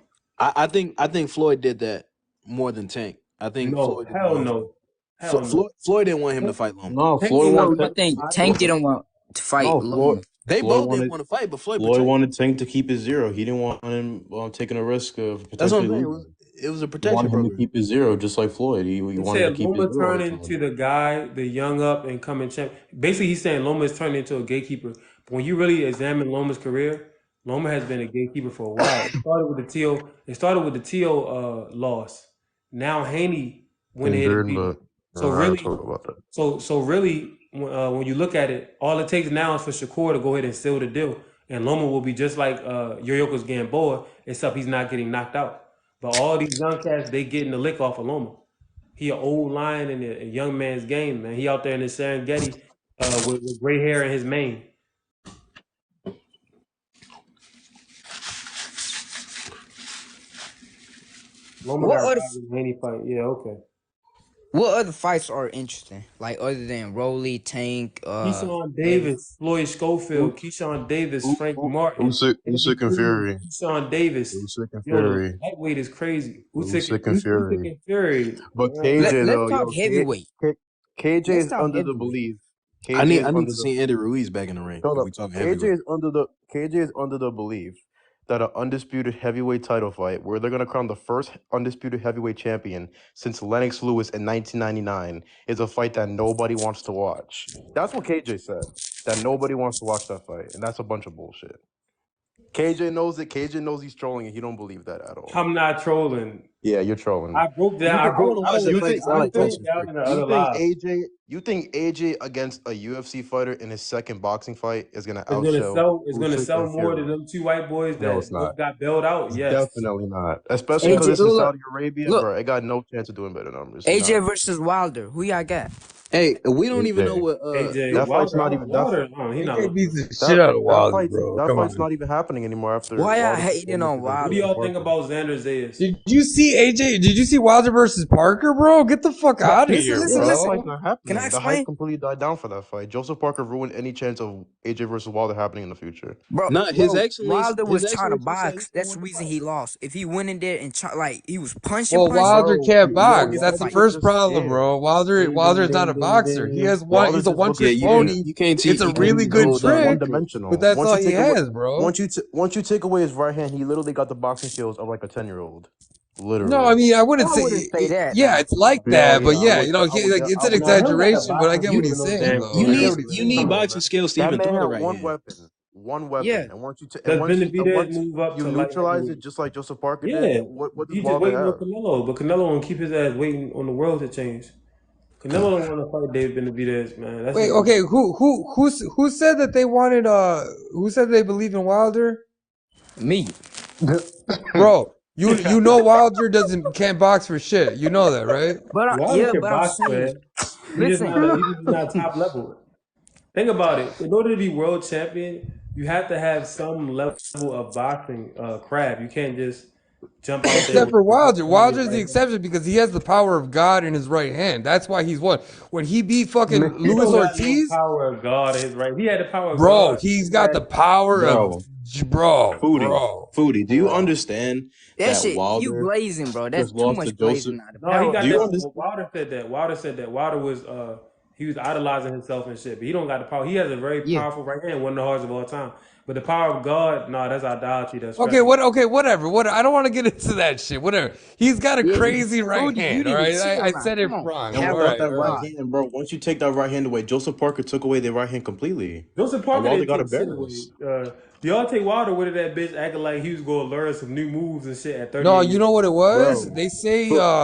I think Floyd did that more than Tank. I think No, Floyd didn't hell want him. no, hell no. Floyd didn't want him to Tank, fight Loma. No, Tank Floyd ain't No, wanted never I Tank. touched think my Tank Flo- didn't want to fight no, Loma. They Floyd both didn't wanted want to fight, but Floyd Floyd protected him. wanted Tank to keep his zero. He didn't want him taking a risk of That's what potentially I'm saying. losing. It was a He wanted protection him to program. keep his zero, just like Floyd. He He wanted to said keep his Loma zero all turned the time. into the guy, the young up and coming champ. Basically, he's saying Loma is turning into a gatekeeper. But when you really examine Loma's career, Loma has been a gatekeeper for a while. It started with the Tio. It started with the Tio loss. Now Haney went ahead and Injured, beat him. but So I don't really, talk about that. so really, when you look at it, all it takes now is for Shakur to go ahead and seal the deal, and Loma will be just like Yorioko's Gamboa, except he's not getting knocked out. But all these young cats, they getting the lick off of Loma. He an old lion in a young man's game, man. He out there in the Serengeti with gray hair in his mane. Loma What got other robbed in any fight. Yeah, okay. what other fights are interesting? Like other than Rolly, Tank, Keyshawn Davis. Davis, Floyd U- Schofield, Keyshawn Davis, Frank U- Martin, Usyk, Andy Usyk and Cruz, Fury, Keyshawn Davis. Usyk and Yo, the Fury, lightweight is crazy. Usyk and Usyk Fury. and Fury. But KJ Let's though, talk yo, heavyweight. KJ Let's is talk under the heavyweight. belief. I KJ need is I need under to the see Andy Ruiz back in the ring hold if up. we talking KJ heavyweight. is under the belief that an undisputed heavyweight title fight, where they're gonna crown the first undisputed heavyweight champion since Lennox Lewis in 1999, is a fight that nobody wants to watch. That's what KJ said. That nobody wants to watch that fight, and that's a bunch of bullshit. KJ knows it. KJ knows he's trolling, and he don't believe that at all. I'm not trolling. Yeah, you're trolling. I broke You down. think I want to watch that you fight think because I I you like broke think Tyson down Fury. in the other live. AJ against a UFC fighter in his second boxing fight is gonna It's gonna outshow sell. It's gonna Usyk sell and more Fury? than them two white boys No, that it's not. both got bailed out. It's Yes. definitely not. Especially because AJ, it's in look, Saudi Arabia, look, bro. It got no chance of doing better numbers. It's AJ not. versus Wilder. Who y'all got? Hey, we don't even know AJ. what AJ That fight's Wilder. not even Wilder. No, he not AJ looking. beats the shit out of Wilder, bro. that Come fight's on. not even happening anymore after Why y'all Wilder hating on against What do Wilder? y'all Joseph think Parker. about Xander Zayas? Did you see AJ? Did you see Wilder versus Parker, bro? Get the fuck out of Listen, here, Yeah, that listen. fight's bro. not Can I happening. The hype explain? completely died down for that fight. Joseph Parker ruined any chance of AJ versus Wilder happening in the future. not Wilder was his trying to excellency said he box. still That's want the to reason fight. he lost. If he went in there and like he was Well, punching, Wilder Bro, can't he box. won the That's the Wilder fight. is first just problem, scared. bro. Ding, Wilder ding, is not ding, a ding, boxer. ding. Wilder's He's a just one looking trick Yeah, scared. pony. you can't It's teach a you can't really teach a good whole He's dog one how to trick, fight. dimensional. but that's all he has, bro. Once you take away his right hand, he literally got the boxing skills of like a 10-year-old. No, I Literally. mean I wouldn't I say. wouldn't say that Yeah, now. it's like Yo, that, yeah, but yeah, you know, I it's an would Nah, him got the exaggeration. But I boxing get what You skills he's and those saying, damn though. feet. I You get need what he's you saying. need Come on, boxing man. skills to That even man throw the had right hand. one weapon, Yeah. and once you Does Benavidez once move up you to light neutralize it, heavyweight? just like Joseph Parker did, Yeah. what does He just Wilder waiting on have? Canelo, but Canelo gonna keep his ass waiting on the world to change. Canelo don't want to fight David Benavidez, man. That's Wait, just okay, who said that they wanted who said they believe in Wilder? Me. Bro, you know Wilder can't box for shit. You know that, right? But Wilder yeah, can but I'm box, saying, man. listen. He's just not top level. Think about it. In order to be world champion, you have to have some level of boxing craft. You can't just jump out there Except with for the best Wilder. thing in his Wilder's the right hand. exception because he has the power of God in his right hand. That's why he's won. When he beat fucking He Luis don't got no Ortiz, power of God in his right. He had the power of bro, God. he's He got had the power of Bro, Foodie, bro. Foodie, do you bro. understand That that shit, you Wilder glazing, bro. That's just too lost to much Joseph? glazing now. The No, he power got Do of you that. God. Well, understand? Wilder said that. Wilder said that. Wilder was he was idolizing himself and shit, but he don't got the power. He has a very Yeah. powerful right hand, one of the hardest of all time. But the power of God, no, that's idolatry. That's Okay, stretching. whatever. What I don't want to get into that shit. Whatever. He's got a Yeah, crazy right Rudy, you hand. All need to right, chill I now. said it Come on. wrong. And All Power without of right, that all right right. God. hand, bro, once you take that right hand away, Joseph Parker took away their right hand completely, Joseph and Parker Wilder didn't got take shit away. embarrassed. Deontay Wilder with that bitch acting like he was going to learn some new moves and shit at No, 38 you years know what old. it was? Bro, They You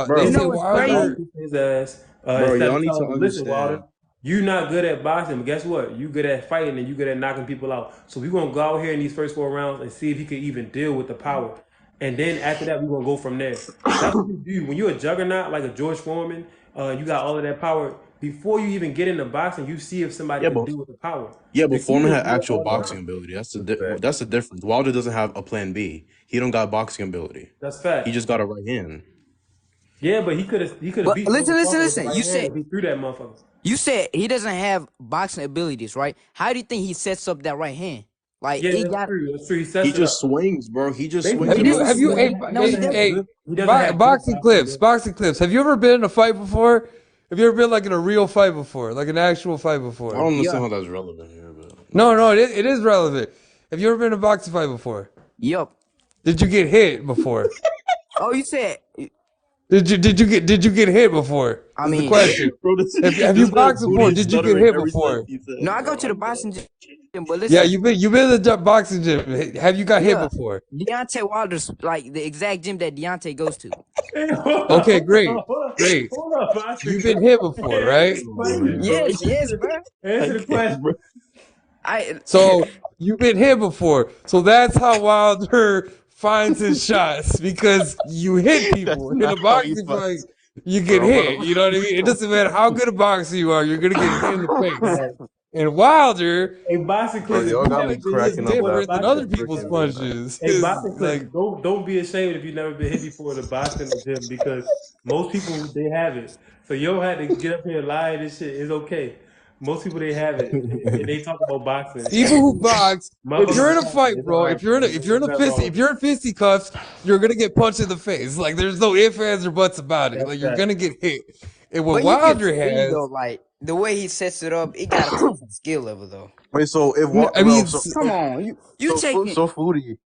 bro, say know what's Took off Wilder. crazy? his ass bro, instead y'all of need to telling him, listen, Wilder, understand. you not good at boxing, but guess what? You good at fighting and you good at knocking people out. So we're gonna go out here in these first 4 rounds and see if he can even deal with the power. And then after that, we're gonna go from there. That's what you do. When you're a juggernaut like a George Foreman, you got all of that power. Before you even get into boxing, you see if somebody Yeah, can but deal with the power. yeah, The but key Foreman is had doing actual all of that. boxing ability. That's fact. That's the difference. Wilder doesn't have a plan B. He don't got boxing ability. That's He fact. just got a right hand. Yeah, but he could have But beat listen, Joseph listen, Parker with the listen. right hand if he threw that motherfucker. You said he doesn't have boxing abilities, right? How do you think he sets up that right hand? Like Yeah, he that's got true. That's true. He He sets it just up. swings, bro. He just swings Basically, he and doesn't Have you swing. misses. No, he doesn't. he doesn't have good boxing boxing clips, ability. boxing clips. Have you ever been in a fight before? Have you ever been like in a real fight before, like an actual fight I before? don't Yeah. understand how that's relevant here, but No, it is relevant. Have you ever been in a boxing fight before? Yup. Did you get hit before? Oh, you said. Did you get hit before? I Is the mean, question. bro, Have you this man boxed before? Foodie is Did you get stuttering hit every sentence before? he says, no, I go bro. to the I'm boxing done. gym, but Yeah, listen, you've been in the boxing gym. Have you got hit yeah, before? Deontay Wilder's like the exact gym that Deontay goes to. Hey, hold on, Okay, hold great, on, hold on, great. hold on, Boston. You've been hit before, right? Answer the Oh my question, bro. Yes, yes, bro. I Answer the can't, bro. question. I So you've been hit before. So that's how Wilder finds his shots because you hit That's people. In a not how he boxing fight, fights, you get bro. hit. You know what I mean? It doesn't matter how good a boxer you are, you're gonna get hit in the face. Right. And Wilder, Hey, Boston Bro, Clips, his if y'all you got never me punches been is hit cracking up before in the different laughing than at boxing, other the people's freaking video. punches. hey, Is Boston Clips, like don't be ashamed if you never been hit before in the boxing gym because most people they have it. So you don't have to get up here and lie and this shit. It's okay. Most people they have it, and they talk about boxing. people who box. If you're Motherfuckers in be a happy. fight, It's all bro, right, man. There's nothing wrong if with it. you're in fisticuffs, you're gonna get punched in the face. Like there's no ifs, ands, or buts about it. That's Like you're that. gonna get hit. And what but you can Wilder see though, has, like the way he sets it up, it gotta take some skill level though. Wait, so I mean, Come on, you taking Foodie,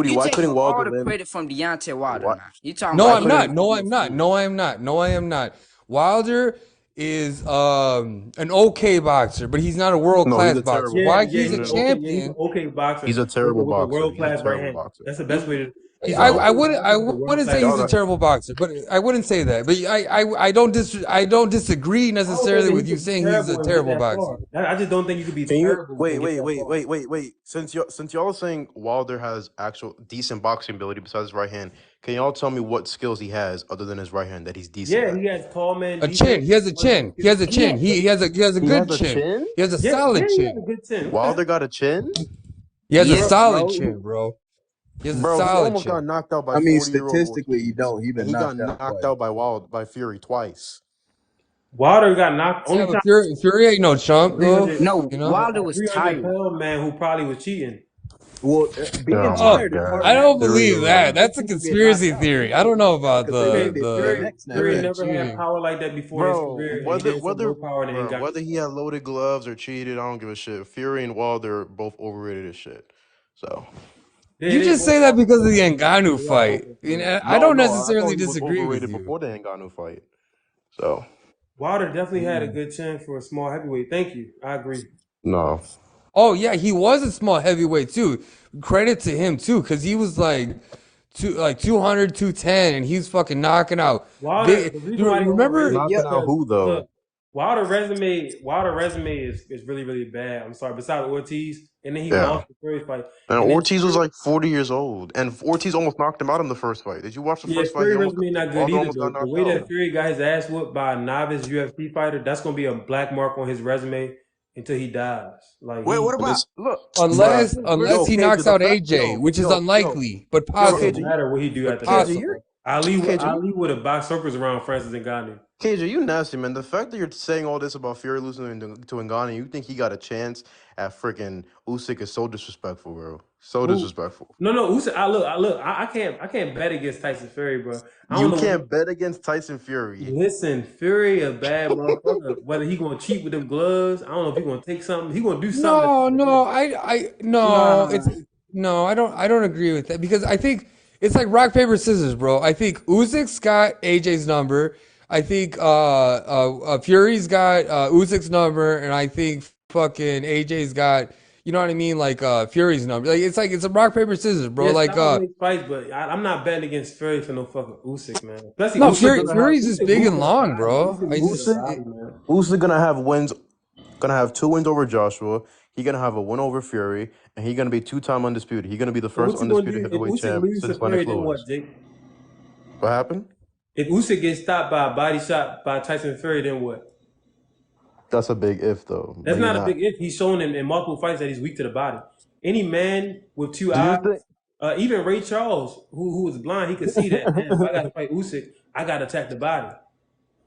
you why taking couldn't all Wilder the land? credit from Deontay Wilder Why now. You talking no, about why I'm he not. couldn't? ain't got No, no I'm not. skill. No, I am not. No, I am not. Wilder is an okay boxer, but he's not a world No, he's class a boxer. terrible. Yeah, Why yeah, he's No, a no, no. he's an champion? okay boxer He's a terrible with a boxer. world He's a class right terrible hand. boxer. That's the best way to. He's an No, okay I boxer with a world wouldn't class say he's y'all a got. right hand. terrible boxer, but I wouldn't say that. But I don't disagree I don't think necessarily that he with you could be saying he's a terrible and get terrible that boxer. far. I just don't think you could be Can you terrible and get that far. wait? Since y'all are saying Wilder has actual decent boxing ability besides his right hand, can y'all tell me what skills he has other than his right hand that he's decent Yeah, at? he has tall man A chin. defense. He has a chin. He has a Yeah, chin. He has a He has good a chin. chin. He has a Yeah, yeah, solid he has a chin. good chin. What the Wilder heck? got a chin, He has a yes, solid bro. chin, bro. He has a bro. He solid almost got chin. knocked out by I mean, 40-year-old statistically, you Ortiz, don't. He and been he got knocked out knocked twice. out by Fury twice. Wilder got knocked. Yeah, Only but time Fury ain't no chump though. 300, No, You know. Wilder was 300 tired. pound man who probably was cheating. Well, being Oh my Oh, tired is part of I god, that don't though. believe that. Some That's a people get knocked conspiracy out theory. I don't know about because they Okay, think they their Fury, neck Fury snapping. the never had cheating. power like that before in his bro. career, and he didn't show no power in the Whether Ngannou he fight. had loaded gloves or cheated, I don't give a shit. Fury and Wilder both overrated as shit. So Yeah, You they just both say that are. because of the Ngannou They are fight. both You overrated. know, I no, don't no, I thought necessarily he was disagree with overrated you. before the Ngannou fight. So Wilder definitely had a good chance for a small heavyweight. Thank you. I agree. no. Oh yeah, he was a small heavyweight too. Credit to him too, because he was like 200, 210, and he's fucking knocking out. Wilder, Big, the reason you why they overrated remember? is Knocking out because who look, though? Wilder resume is really really bad. I'm sorry. Besides Ortiz, and then he Yeah. lost the Fury fight, And and then Ortiz was like 40 years old, and Ortiz almost knocked him out in the first fight. Did you watch the yeah, first fight? Fury resume not good Wilder either almost got though. The knocked way out. that Fury got his ass whooped by a novice UFC fighter, that's gonna be a black mark on his resume until he dies. Like Wait, what he, But about this, look? bruh, Unless yo, he KJ, knocks the out fact, AJ, which is unlikely, but yo, it don't KJ, possible. matter what he do But after that. KJ, you're possible. KJ, Ali would have boxed circles around Francis Ngannou. KJ, you nasty, man. The fact that you're saying all this about Fury losing to Ngannou, you think he got a chance at freaking Usyk is so disrespectful, bro. So Who? disrespectful. No. Usyk, I can't bet against Tyson Fury, bro. I don't You know what. can't bet against Tyson Fury. Listen, Fury a bad motherfucker. Whether he gonna cheat with them gloves, I don't know if he gonna take something. He gonna do something No, to win. no, no, Nah. it's no, I don't agree with that because I think it's like rock paper scissors, bro. I think Usyk's got AJ's number. I think Fury's got Usyk's number, and I think fucking AJ's got, you know what I mean, like Fury's number. Like it's a rock paper scissors, bro. Yeah, Like styles make fights, but I'm not betting against Fury for no fucking Usyk, man. Especially no, Usyk Usyk. gonna have Fury's just Usyk big moved and to the long, body. bro. Usyk I moved to the just Usyk body, man. Usyk gonna have wins. Gonna have 2 wins over Joshua. He gonna have a win over Fury, and he gonna be 2-time undisputed. He gonna be the So first what you gonna undisputed do if heavyweight Usyk champ loses to since Lennox Fury? Then Lewis. what, Jake? What happened? If Usyk gets stopped by a body shot by Tyson Fury, then what? That's a big if, though. That's But he's not a not. big if. He's shown in multiple fights that he's weak to the body. Any man with two Do you eyes, think? even Ray Charles, who was blind, he could see that. Damn, if I got to fight Usyk, I got to attack the body.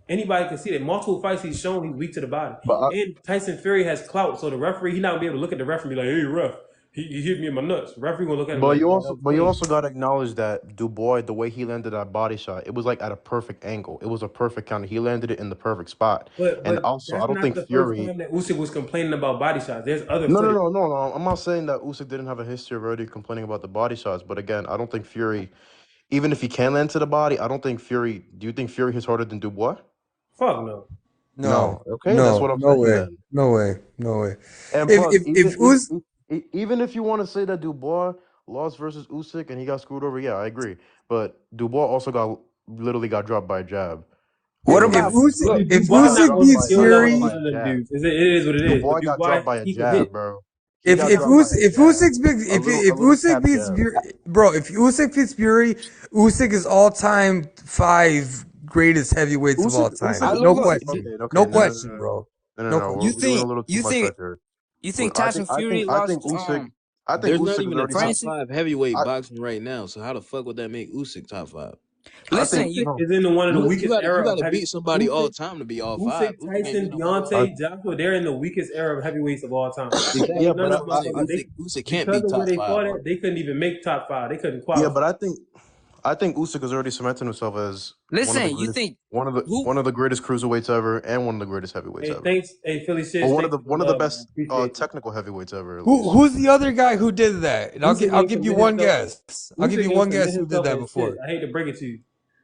Anybody can see that. Multiple fights he's shown he's weak to the body. But And Tyson Fury has clout, so the referee he's not gonna be able to look at the referee and be like, "Hey, ref, he hit me in my nuts." The referee gonna look at him like, "Oh, that was but you clean." also gotta acknowledge that Dubois, the way he landed that body shot, it was like at a perfect angle. It was a perfect counter. He landed it in the perfect spot. And But also, I that's don't not think the first Fury. time that Usyk was complaining about body shots. There's other No, no, footage. no, no, no. I'm not saying that Usyk didn't have a history of already complaining about the body shots, but again, I don't think Fury, even if he can land to the body, I don't think Fury. Do you think Fury hits harder than Dubois? Fuck no. no, No. Okay, that's what I'm no saying way, then. no way, no way. And If plus, if if Us even if you want to say that Dubois lost versus Usyk and he got screwed over, yeah, I agree. But Dubois also literally got dropped by a jab. What if about Look, look? If Dubois Got not Usyk on dropped the by beats skill got level dropped of Fury, by a none of them jab. dudes. It is what it is. But Dubois got Dubois, dropped by a he can jab, hit. bro. He got if dropped by a jab. Usyk's big, A if little Usyk tap beats jab. Bro, if Usyk beats Fury, Usyk is all time 5 greatest heavyweights of all time. I Usyk, look No look. okay, question, okay, no no, no, no, question, no, bro. no, no, No no. You question. We're doing a think little too you much think right there. you think Tyson Fury I think lost Usyk, I think There's not Usyk is even a already. top Francis? five heavyweight I, boxing right now. So how the fuck would that make Usyk top five? I Listen, think you Usyk no. is in one of the You weakest gotta era of beat heavy. somebody all time to be all five. Usyk, Usyk ain't Tyson, beat nobody all I, Deontay, Joshua, they're in the weakest era of heavyweights of all time. yeah, exactly. None but of That's them what I'm saying. motherfuckers, Usyk can't because be of where top they five. fought at, they couldn't even make top five. They couldn't yeah, qualify. but I think Usyk has already cemented himself as listen. You think who? one of the greatest cruiserweights ever and one of the greatest heavyweights Hey, ever. thanks. Hey, Philly Or shit. Thanks for the one of the love, man. best Appreciate you. technical heavyweights ever, at least. Who's the other guy who did that? And Usyk I'll ain't give you submit one himself. guess. I'll give you Usyk ain't one submit guess who did himself that and shit. before. I hate to break it to you.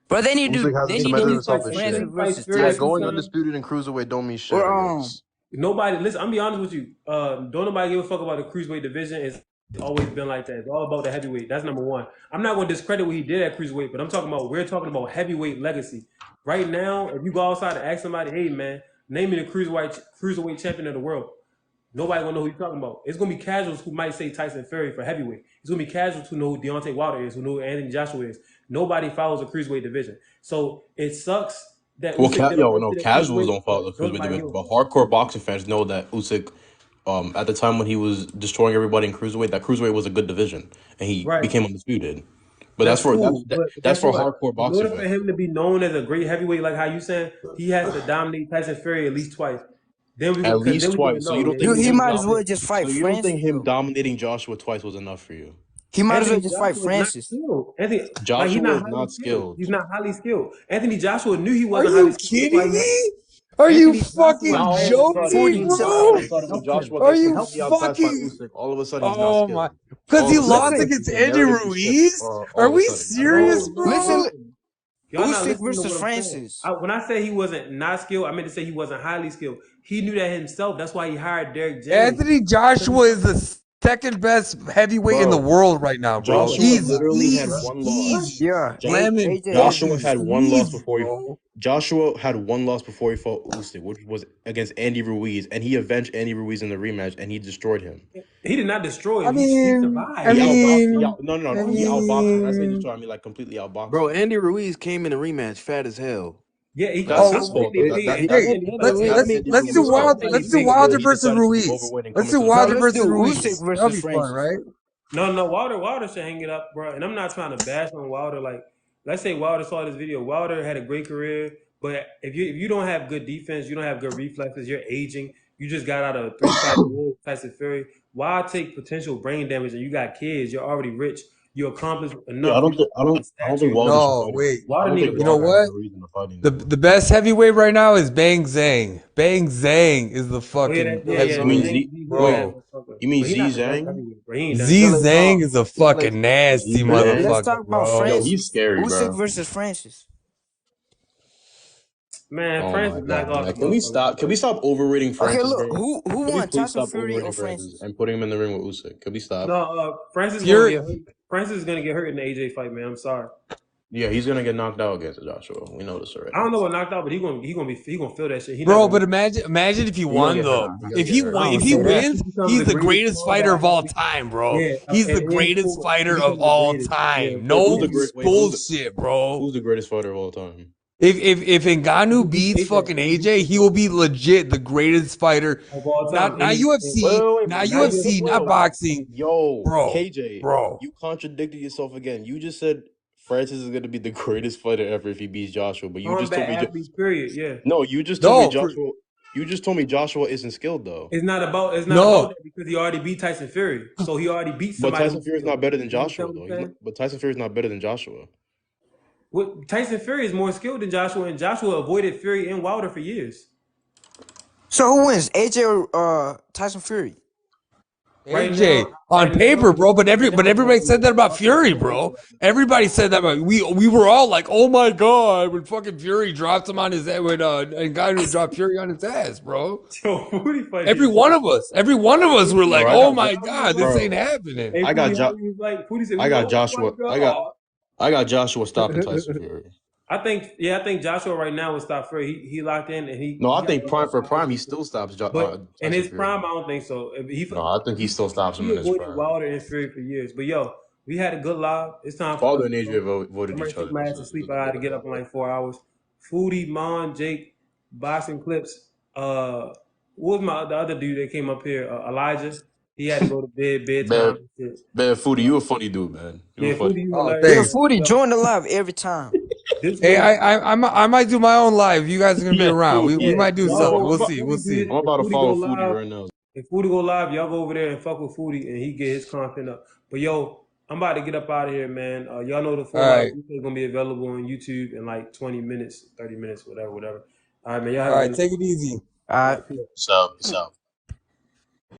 Bro, they need to Usyk do. They hasn't need to cemented do himself fight in Until shit. Francis he fights versus Fury Yeah, two Tyson going times, undisputed in cruiserweight don't mean shit, or I guess. nobody. Listen, I'm be honest with you. Don't nobody give a fuck about the cruiserweight division. It's always been like that. It's all about the heavyweight. That's number one. I'm not going to discredit what he did at cruiserweight, but we're talking about heavyweight legacy. Right now, if you go outside and ask somebody, hey man, name me the cruiserweight champion of the world. Nobody gonna know who you're talking about. It's gonna be casuals who might say Tyson Fury for heavyweight. It's gonna be casuals who know who Deontay Wilder is, who know who Anthony Joshua is. Nobody follows the cruiserweight division, so it sucks that Well, Usyk did all that no, shit at casuals cruiserweight, don't but follow the don't cruiserweight nobody division, give a but fuck. hardcore boxing fans know that Usyk, at the time when he was destroying everybody in cruiserweight, that cruiserweight was a good division, and he Right. became undisputed. But That's cool, but that's guess for what? hardcore In boxing order for fans. him to be known as a great heavyweight, like how you saying, he has to dominate Tyson Fury at least twice. At Because then least we can twice. So know, you don't yeah, think he he's might that as well good. just fight him Francis. dominating Joshua twice was enough for you? He might as well Anthony just fight Joshua is not Francis. skilled. Anthony, like he's Joshua not is highly not skilled. skilled. He's not highly skilled. Anthony Joshua knew he Are wasn't highly you skilled. That's why kidding he. me? Are you Anthony Joshua fucking Now has joking, all 42. of a bro? sudden when help him. Joshua Are gets to you healthy outside fight fucking? Usyk, all of a sudden he's not Oh my! skilled. Because All he of a sudden lost Listen, against the Andy narrative is shifted. Ruiz. Are All of a we sudden. serious, No, listen. bro? no. Y'all not Usyk listening to versus what I'm saying. Francis. When I say he wasn't not skilled, I meant to say he wasn't highly skilled. He knew that himself. That's why he hired Derek James. Anthony Because he Joshua is the second best heavyweight in the Bro, world right now, bro. Joshua What? Easy, literally had easy, one loss. easy. Yeah, Slamming AJ has Joshua bitches, had one loss easy, before he bro. Joshua had one loss before he fought Usyk, which was against Andy Ruiz, and he avenged Andy Ruiz in the rematch, and he destroyed him. He did not destroy I him. He mean, I survived. He He outboxed. mean, No. I He outboxed him. When I say mean. destroy, I mean like completely outboxed Bro, him. Andy Ruiz came in the rematch fat as hell. Yeah, he That's caught his Oh, him. fault They though. they That they that at that the wait. end. that's At Let's the that's end, Andy he let's gave do Ruiz's him fault. a Wilder. He penny Let's do big he Wilder though. versus decided to be Ruiz. overweight and come Let's do into the No, Wilder title. let's versus do Ruiz. Usyk That'll versus be fun, Francis. right? No, Wilder should hang it up, bro. And I'm not trying to bash on Wilder. Like, let's say Wilder saw this video. Wilder had a great career, but if you don't have good defense, you don't have good reflexes. You're aging. You just got out of a 3-fight win, Tyson Fury. Why take potential brain damage? And you got kids. You're already rich. You accomplished Yeah, enough. You don't have the I don't think stature. Wilder should No, fight him. wait. I Wilder don't need think to You know Wilder retire. has what? a reason to fight The anymore. best heavyweight right now is Bang Zhang. Bang Zhang is the Oh yeah, fucking You The mean heavyweight, Zhang, Z? he's a Wait, bad bro. motherfucker. you mean But he's Z not the best Zhang? heavyweight, bro. He ain't done Z shit. Zhang is a Let, fucking nasty Z Zhang? let's motherfucker, talk about Yo, bro. he's Francis. scary, Usyk bro. versus Francis. Man, Oh my Francis knocked god, off man! the Can we motherfucker. stop? Can we stop overrating Okay, Francis, look, bro? who Can we won, please Tyson stop Fury or overrating Francis Francis? and putting him in the ring with Usyk? Can we stop? No, Francis gonna Fury, get hurt. Francis is gonna get hurt in the AJ fight, man. I'm sorry. Yeah, he's gonna get knocked out against Joshua. We know this I already. don't know what knocked out, but he gonna feel that shit. He not bro. gonna. But imagine if he He's gonna won get hurt. though. Nah, He's gonna If get he hurt. I win, don't if he say that. wins, He becomes he's the the greatest greatest fighter combat of all athlete. time, bro. Yeah, He's at the the end of his greatest career, he fighter of becomes the all greatest. Yeah, time. Wait, at the who's end the No of his great? Wait, career. bullshit, bro. who's the greatest fighter of all time? If He Ngannou beat beats AJ. fucking He beat AJ, he will be legit the greatest fighter. of all time, Not and he and Wait, UFC, wait, not wait. not Wait, UFC, UFC not wait. style. boxing, Yo, bro, KJ, bro. you contradicted yourself again. You just said Francis is gonna be the greatest fighter ever if he beats Joshua, but you just told Combat me athletes, period. Yeah, no. You just told me No, Joshua. You just told me Joshua isn't skilled though. it's not about no, that because he already beat Tyson Fury, so he already beat But somebody Tyson who's Fury's skilled. not better than You understand Joshua what though. I'm He's not, saying? but Tyson Fury's not better than Joshua. What Tyson Fury is more skilled than Joshua, and Joshua avoided Fury and Wilder for years. So who wins, AJ or Tyson Fury? AJ on paper, bro. But everybody said that about Fury, bro. Everybody said that about we were all like, oh my god, when fucking Fury dropped him on his head, when and guy who dropped Fury on his ass, bro. Yo, Foodie funny Every as one shit. of us, every one of us were Bro, like, I oh got my How he was god, this like, ain't bro. happening. hey, I got Foodie, how he was like, Foodie said, we I got were, oh my Joshua. god. I got Joshua stopping Tyson Fury. I think Joshua right now would stop Fury. He locked in and No, he I got think prime for prime, he still stops but in Tyson his Fury. prime, I don't think so. If No, I think he still stops him he in his avoided prime. Wilder and Fury for years. But yo, we had a good live. It's time for Father us to and go. AJ voted I'm ready each to take other, my ass so to it's sleep. a I got good to get event. up in like 4 hours. Foodie, Mon, Jake, boxing clips. What was the other dude that came up here? Elijah. He had to go to bedtime Man, and shit. man, Foodie, you a funny dude, man. You a Yeah, funny. Foodie, you Oh, hilarious. Yeah, thanks. Foodie, Yo, join the live every time. this Hey, Wednesday. I might do my own live. You guys are gonna be Man, around. yo, We Yeah, might do y'all something. go. We'll If see. We'll Foodie do see. his, I'm if about to Foodie go follow Foodie live, right now. if Foodie go live, y'all go over there and fuck with Foodie, and he get his content up. But yo, I'm about to get up out of here, man. Y'all know the All format right, is gonna be available on YouTube in like 20 minutes, 30 minutes, whatever. All right, man. Y'all all have a right. good. Take it easy. All All right. right, peace. So.